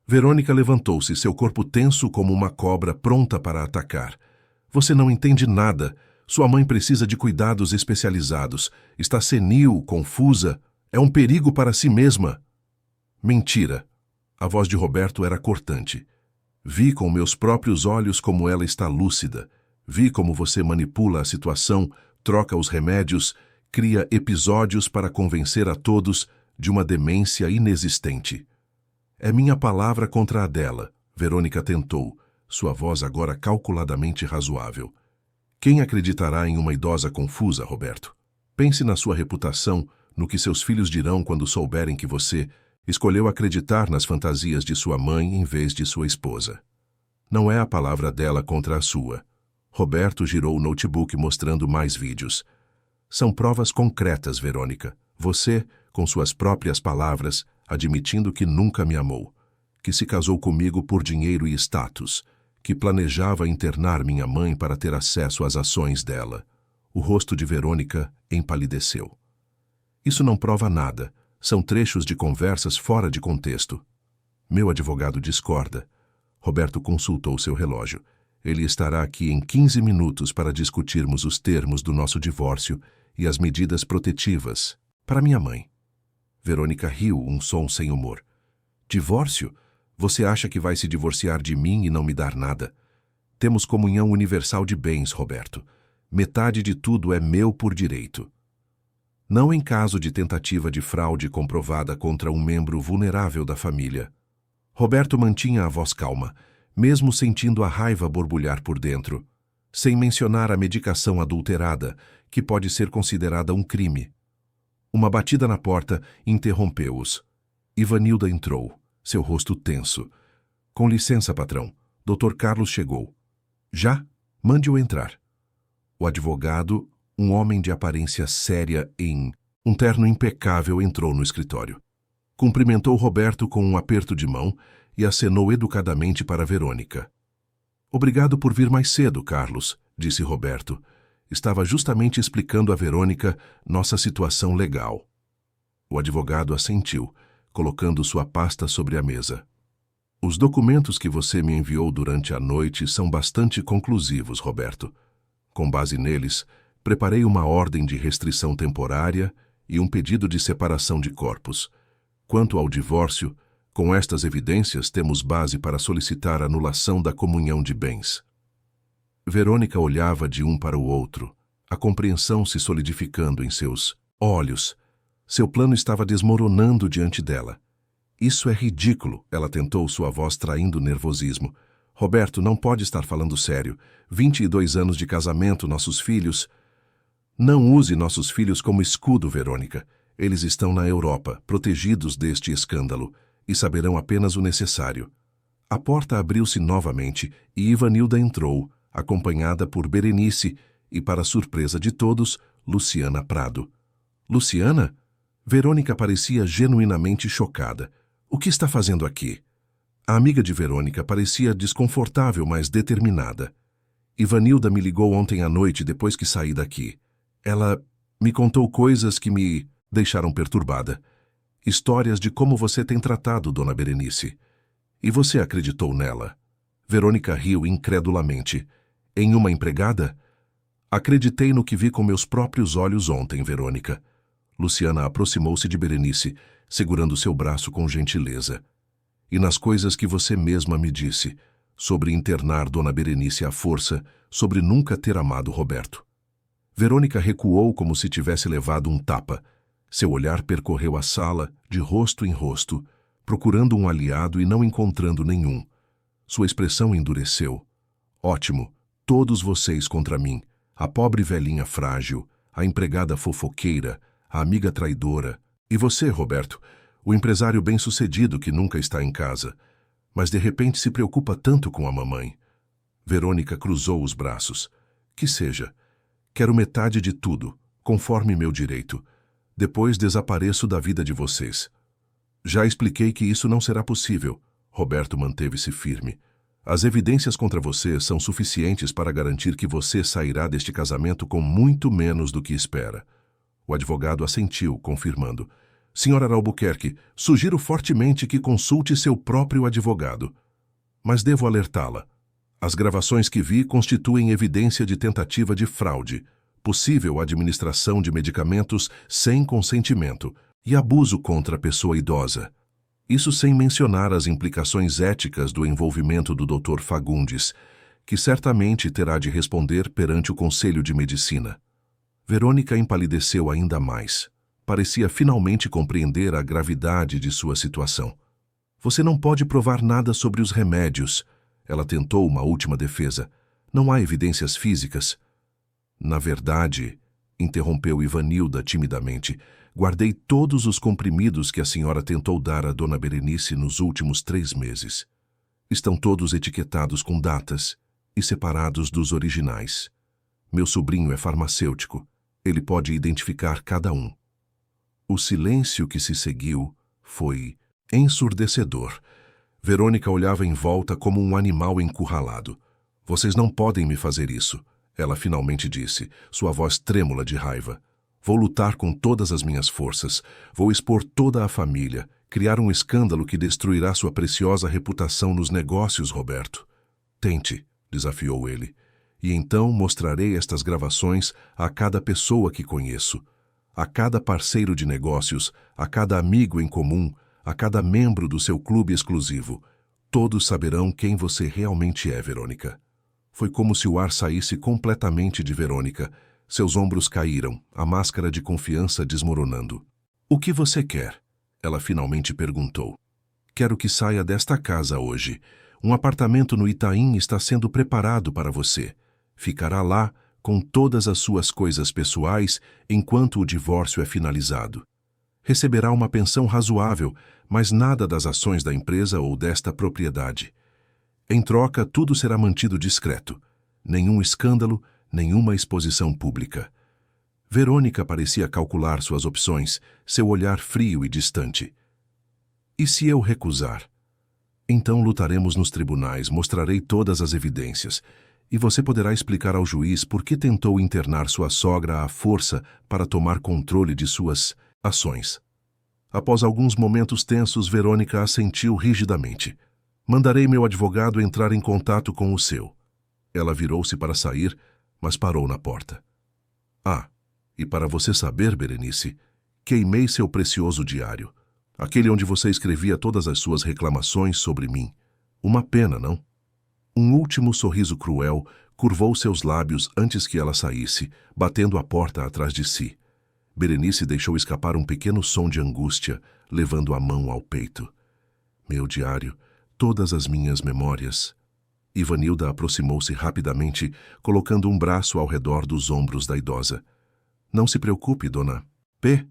Verônica levantou-se, seu corpo tenso como uma cobra pronta para atacar. Você não entende nada. Sua mãe precisa de cuidados especializados. Está senil, confusa. É um perigo para si mesma. Mentira. A voz de Roberto era cortante. Vi com meus próprios olhos como ela está lúcida. Vi como você manipula a situação, troca os remédios, cria episódios para convencer a todos de uma demência inexistente. É minha palavra contra a dela, Verônica tentou, sua voz agora calculadamente razoável. Quem acreditará em uma idosa confusa, Roberto? Pense na sua reputação, no que seus filhos dirão quando souberem que você escolheu acreditar nas fantasias de sua mãe em vez de sua esposa. Não é a palavra dela contra a sua. Roberto girou o notebook mostrando mais vídeos. São provas concretas, Verônica. Você, com suas próprias palavras, admitindo que nunca me amou, que se casou comigo por dinheiro e status, que planejava internar minha mãe para ter acesso às ações dela. O rosto de Verônica empalideceu. Isso não prova nada. São trechos de conversas fora de contexto. Meu advogado discorda. Roberto consultou seu relógio. Ele estará aqui em 15 minutos para discutirmos os termos do nosso divórcio e as medidas protetivas para minha mãe. Verônica riu, um som sem humor. Divórcio? Você acha que vai se divorciar de mim e não me dar nada? Temos comunhão universal de bens, Roberto. Metade de tudo é meu por direito. Não em caso de tentativa de fraude comprovada contra um membro vulnerável da família. Roberto mantinha a voz calma, mesmo sentindo a raiva borbulhar por dentro, sem mencionar a medicação adulterada, que pode ser considerada um crime. Uma batida na porta interrompeu-os. Ivanilda entrou, seu rosto tenso. Com licença, patrão. Dr. Carlos chegou. Já? Mande-o entrar. O advogado, um homem de aparência séria em um terno impecável, entrou no escritório. Cumprimentou Roberto com um aperto de mão e acenou educadamente para Verônica. Obrigado por vir mais cedo, Carlos, disse Roberto. Estava justamente explicando a Verônica nossa situação legal. O advogado assentiu, colocando sua pasta sobre a mesa. Os documentos que você me enviou durante a noite são bastante conclusivos, Roberto. Com base neles, preparei uma ordem de restrição temporária e um pedido de separação de corpos. Quanto ao divórcio, com estas evidências temos base para solicitar a anulação da comunhão de bens. Verônica olhava de um para o outro, a compreensão se solidificando em seus olhos. Seu plano estava desmoronando diante dela. Isso é ridículo, ela tentou, sua voz traindo nervosismo. Roberto, não pode estar falando sério. 22 anos de casamento, nossos filhos... Não use nossos filhos como escudo, Verônica. Eles estão na Europa, protegidos deste escândalo, e saberão apenas o necessário. A porta abriu-se novamente e Ivanilda entrou, acompanhada por Berenice e, para surpresa de todos, Luciana Prado. Luciana? Verônica parecia genuinamente chocada. O que está fazendo aqui? A amiga de Verônica parecia desconfortável, mas determinada. Ivanilda me ligou ontem à noite depois que saí daqui. Ela me contou coisas que me deixaram perturbada. Histórias de como você tem tratado Dona Berenice. E você acreditou nela? Verônica riu incredulamente. Em uma empregada? Acreditei no que vi com meus próprios olhos ontem, Verônica. Luciana aproximou-se de Berenice, segurando seu braço com gentileza. E nas coisas que você mesma me disse, sobre internar Dona Berenice à força, sobre nunca ter amado Roberto. Verônica recuou como se tivesse levado um tapa. Seu olhar percorreu a sala, de rosto em rosto, procurando um aliado e não encontrando nenhum. Sua expressão endureceu. Ótimo, todos vocês contra mim. A pobre velhinha frágil, a empregada fofoqueira, a amiga traidora. E você, Roberto, o empresário bem-sucedido que nunca está em casa, mas de repente se preocupa tanto com a mamãe. Verônica cruzou os braços. Que seja. Quero metade de tudo, conforme meu direito. Depois desapareço da vida de vocês. Já expliquei que isso não será possível. Roberto manteve-se firme. As evidências contra você são suficientes para garantir que você sairá deste casamento com muito menos do que espera. O advogado assentiu, confirmando. Senhora Albuquerque, sugiro fortemente que consulte seu próprio advogado. Mas devo alertá-la. As gravações que vi constituem evidência de tentativa de fraude, possível administração de medicamentos sem consentimento e abuso contra a pessoa idosa. Isso sem mencionar as implicações éticas do envolvimento do Dr. Fagundes, que certamente terá de responder perante o Conselho de Medicina. Verônica empalideceu ainda mais. Parecia finalmente compreender a gravidade de sua situação. Você não pode provar nada sobre os remédios. Ela tentou uma última defesa. Não há evidências físicas. Na verdade, interrompeu Ivanilda timidamente, guardei todos os comprimidos que a senhora tentou dar a Dona Berenice nos últimos 3 meses. Estão todos etiquetados com datas e separados dos originais. Meu sobrinho é farmacêutico. Ele pode identificar cada um. O silêncio que se seguiu foi ensurdecedor. Verônica olhava em volta como um animal encurralado. Vocês não podem me fazer isso, ela finalmente disse, sua voz trêmula de raiva. Vou lutar com todas as minhas forças. Vou expor toda a família, criar um escândalo que destruirá sua preciosa reputação nos negócios, Roberto. Tente, desafiou ele. E então mostrarei estas gravações a cada pessoa que conheço, a cada parceiro de negócios, a cada amigo em comum, a cada membro do seu clube exclusivo. Todos saberão quem você realmente é, Verônica. Foi como se o ar saísse completamente de Verônica. Seus ombros caíram, a máscara de confiança desmoronando. O que você quer? Ela finalmente perguntou. Quero que saia desta casa hoje. Um apartamento no Itaim está sendo preparado para você. Ficará lá com todas as suas coisas pessoais enquanto o divórcio é finalizado. Receberá uma pensão razoável, mas nada das ações da empresa ou desta propriedade. Em troca, tudo será mantido discreto. Nenhum escândalo, nenhuma exposição pública. Verônica parecia calcular suas opções, seu olhar frio e distante. E se eu recusar? Então lutaremos nos tribunais, mostrarei todas as evidências. E você poderá explicar ao juiz por que tentou internar sua sogra à força para tomar controle de suas ações. Após alguns momentos tensos, Verônica assentiu rigidamente. Mandarei meu advogado entrar em contato com o seu. Ela virou-se para sair, mas parou na porta. Ah, e para você saber, Berenice, queimei seu precioso diário. Aquele onde você escrevia todas as suas reclamações sobre mim. Uma pena, não? Um último sorriso cruel curvou seus lábios antes que ela saísse, batendo a porta atrás de si. Berenice deixou escapar um pequeno som de angústia, levando a mão ao peito. Meu diário, todas as minhas memórias. Ivanilda aproximou-se rapidamente, colocando um braço ao redor dos ombros da idosa. Não se preocupe, dona P.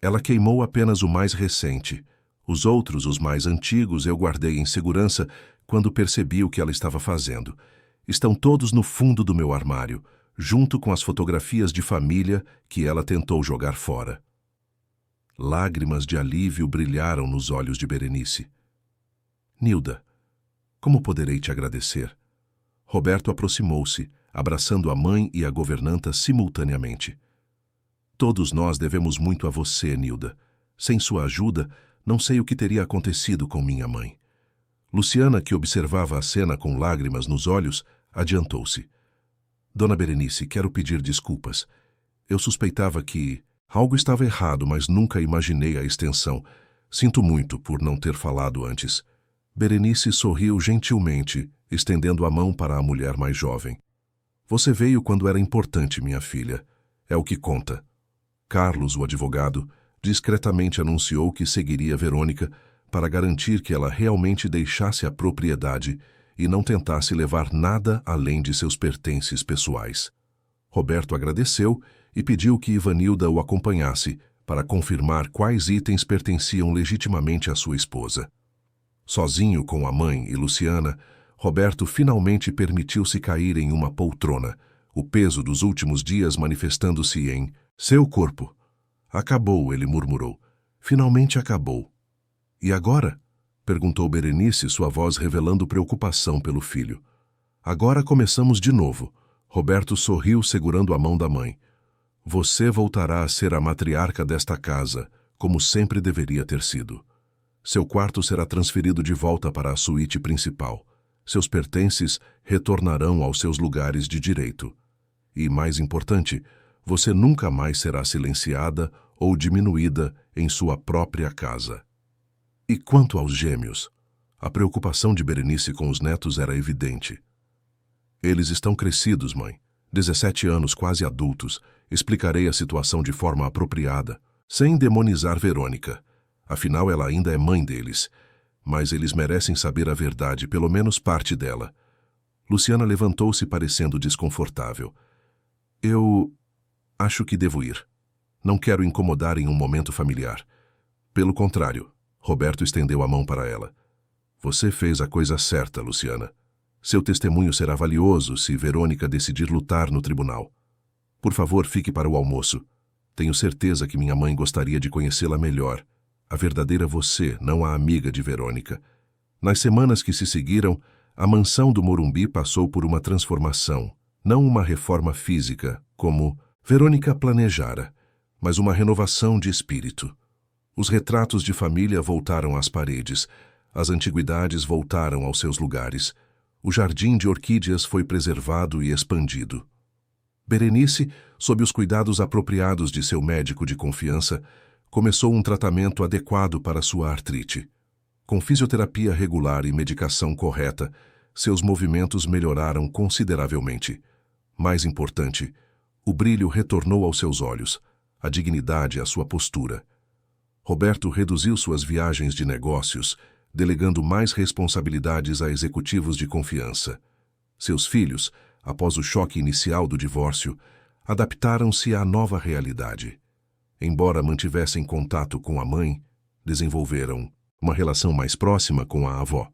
Ela queimou apenas o mais recente. Os outros, os mais antigos, eu guardei em segurança quando percebi o que ela estava fazendo. Estão todos no fundo do meu armário, junto com as fotografias de família que ela tentou jogar fora. Lágrimas de alívio brilharam nos olhos de Berenice. Nilda, como poderei te agradecer? Roberto aproximou-se, abraçando a mãe e a governanta simultaneamente. Todos nós devemos muito a você, Nilda. Sem sua ajuda, não sei o que teria acontecido com minha mãe. Luciana, que observava a cena com lágrimas nos olhos, adiantou-se. Dona Berenice, quero pedir desculpas. Eu suspeitava que algo estava errado, mas nunca imaginei a extensão. Sinto muito por não ter falado antes. Berenice sorriu gentilmente, estendendo a mão para a mulher mais jovem. Você veio quando era importante, minha filha. É o que conta. Carlos, o advogado, discretamente anunciou que seguiria Verônica para garantir que ela realmente deixasse a propriedade e não tentasse levar nada além de seus pertences pessoais. Roberto agradeceu e pediu que Ivanilda o acompanhasse para confirmar quais itens pertenciam legitimamente à sua esposa. Sozinho com a mãe e Luciana, Roberto finalmente permitiu-se cair em uma poltrona, o peso dos últimos dias manifestando-se em seu corpo. Acabou, ele murmurou. Finalmente acabou. E agora? Perguntou Berenice, sua voz revelando preocupação pelo filho. Agora começamos de novo. Roberto sorriu segurando a mão da mãe. Você voltará a ser a matriarca desta casa, como sempre deveria ter sido. Seu quarto será transferido de volta para a suíte principal. Seus pertences retornarão aos seus lugares de direito. E, mais importante, você nunca mais será silenciada ou diminuída em sua própria casa. E quanto aos gêmeos? A preocupação de Berenice com os netos era evidente. Eles estão crescidos, mãe. 17 anos, quase adultos. Explicarei a situação de forma apropriada, sem demonizar Verônica. Afinal, ela ainda é mãe deles. Mas eles merecem saber a verdade, pelo menos parte dela. Luciana levantou-se parecendo desconfortável. Eu acho que devo ir. Não quero incomodar em um momento familiar. Pelo contrário, Roberto estendeu a mão para ela. Você fez a coisa certa, Luciana. Seu testemunho será valioso se Verônica decidir lutar no tribunal. Por favor, fique para o almoço. Tenho certeza que minha mãe gostaria de conhecê-la melhor. A verdadeira você, não a amiga de Verônica. Nas semanas que se seguiram, a mansão do Morumbi passou por uma transformação, não uma reforma física, como Verônica planejara, mas uma renovação de espírito. Os retratos de família voltaram às paredes, as antiguidades voltaram aos seus lugares. O jardim de orquídeas foi preservado e expandido. Berenice, sob os cuidados apropriados de seu médico de confiança, começou um tratamento adequado para sua artrite. Com fisioterapia regular e medicação correta, seus movimentos melhoraram consideravelmente. Mais importante, o brilho retornou aos seus olhos, a dignidade à sua postura. Roberto reduziu suas viagens de negócios, delegando mais responsabilidades a executivos de confiança. Seus filhos, após o choque inicial do divórcio, adaptaram-se à nova realidade. Embora mantivessem contato com a mãe, desenvolveram uma relação mais próxima com a avó,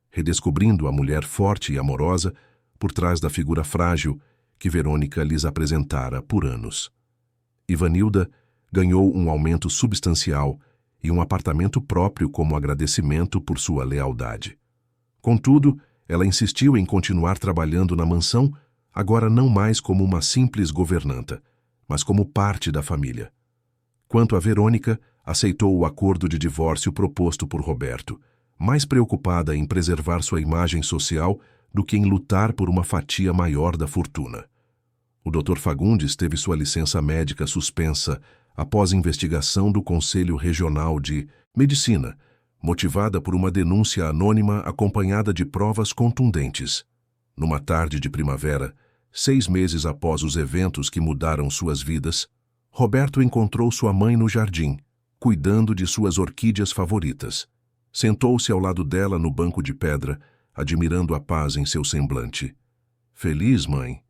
redescobrindo a mulher forte e amorosa por trás da figura frágil que Verônica lhes apresentara por anos. Ivanilda ganhou um aumento substancial e um apartamento próprio como agradecimento por sua lealdade. Contudo, ela insistiu em continuar trabalhando na mansão, agora não mais como uma simples governanta, mas como parte da família. Quanto a Verônica, aceitou o acordo de divórcio proposto por Roberto, mais preocupada em preservar sua imagem social do que em lutar por uma fatia maior da fortuna. O Dr. Fagundes teve sua licença médica suspensa após investigação do Conselho Regional de Medicina, motivada por uma denúncia anônima acompanhada de provas contundentes. Numa tarde de primavera, 6 meses após os eventos que mudaram suas vidas, Roberto encontrou sua mãe no jardim, cuidando de suas orquídeas favoritas. Sentou-se ao lado dela no banco de pedra, admirando a paz em seu semblante. Feliz, mãe?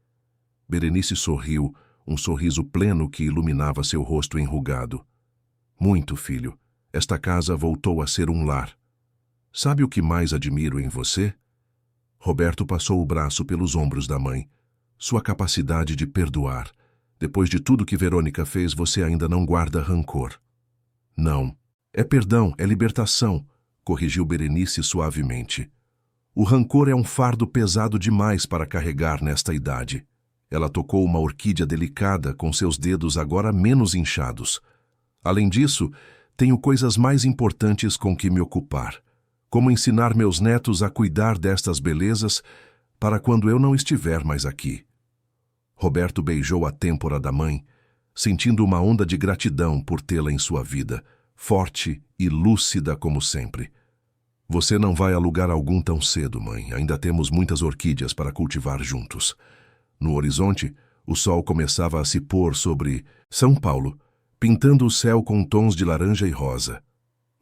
Berenice sorriu, um sorriso pleno que iluminava seu rosto enrugado. Muito, filho. Esta casa voltou a ser um lar. Sabe o que mais admiro em você? Roberto passou o braço pelos ombros da mãe. Sua capacidade de perdoar. Depois de tudo que Verônica fez, você ainda não guarda rancor. Não. É perdão, é libertação, corrigiu Berenice suavemente. O rancor é um fardo pesado demais para carregar nesta idade. Ela tocou uma orquídea delicada com seus dedos agora menos inchados. Além disso, tenho coisas mais importantes com que me ocupar. Como ensinar meus netos a cuidar destas belezas para quando eu não estiver mais aqui. Roberto beijou a têmpora da mãe, sentindo uma onda de gratidão por tê-la em sua vida, forte e lúcida como sempre. Você não vai a lugar algum tão cedo, mãe. Ainda temos muitas orquídeas para cultivar juntos. No horizonte, o sol começava a se pôr sobre São Paulo, pintando o céu com tons de laranja e rosa.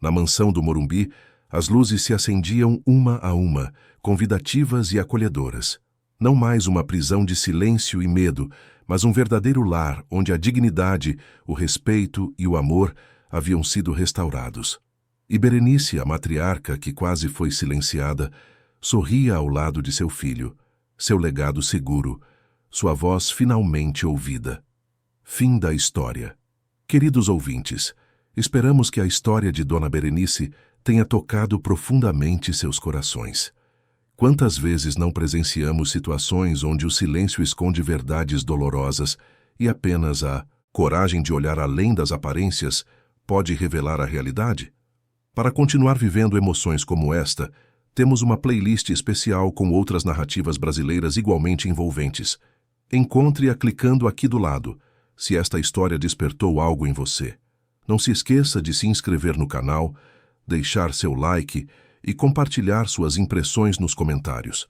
Na mansão do Morumbi, as luzes se acendiam uma a uma, convidativas e acolhedoras. Não mais uma prisão de silêncio e medo, mas um verdadeiro lar onde a dignidade, o respeito e o amor haviam sido restaurados. E Berenice, a matriarca que quase foi silenciada, sorria ao lado de seu filho, seu legado seguro, sua voz finalmente ouvida. Fim da história. Queridos ouvintes, esperamos que a história de Dona Berenice tenha tocado profundamente seus corações. Quantas vezes não presenciamos situações onde o silêncio esconde verdades dolorosas e apenas a coragem de olhar além das aparências pode revelar a realidade? Para continuar vivendo emoções como esta, temos uma playlist especial com outras narrativas brasileiras igualmente envolventes. Encontre-a clicando aqui do lado, se esta história despertou algo em você. Não se esqueça de se inscrever no canal, deixar seu like e compartilhar suas impressões nos comentários.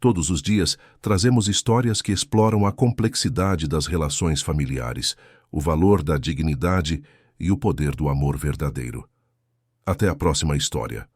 Todos os dias, trazemos histórias que exploram a complexidade das relações familiares, o valor da dignidade e o poder do amor verdadeiro. Até a próxima história.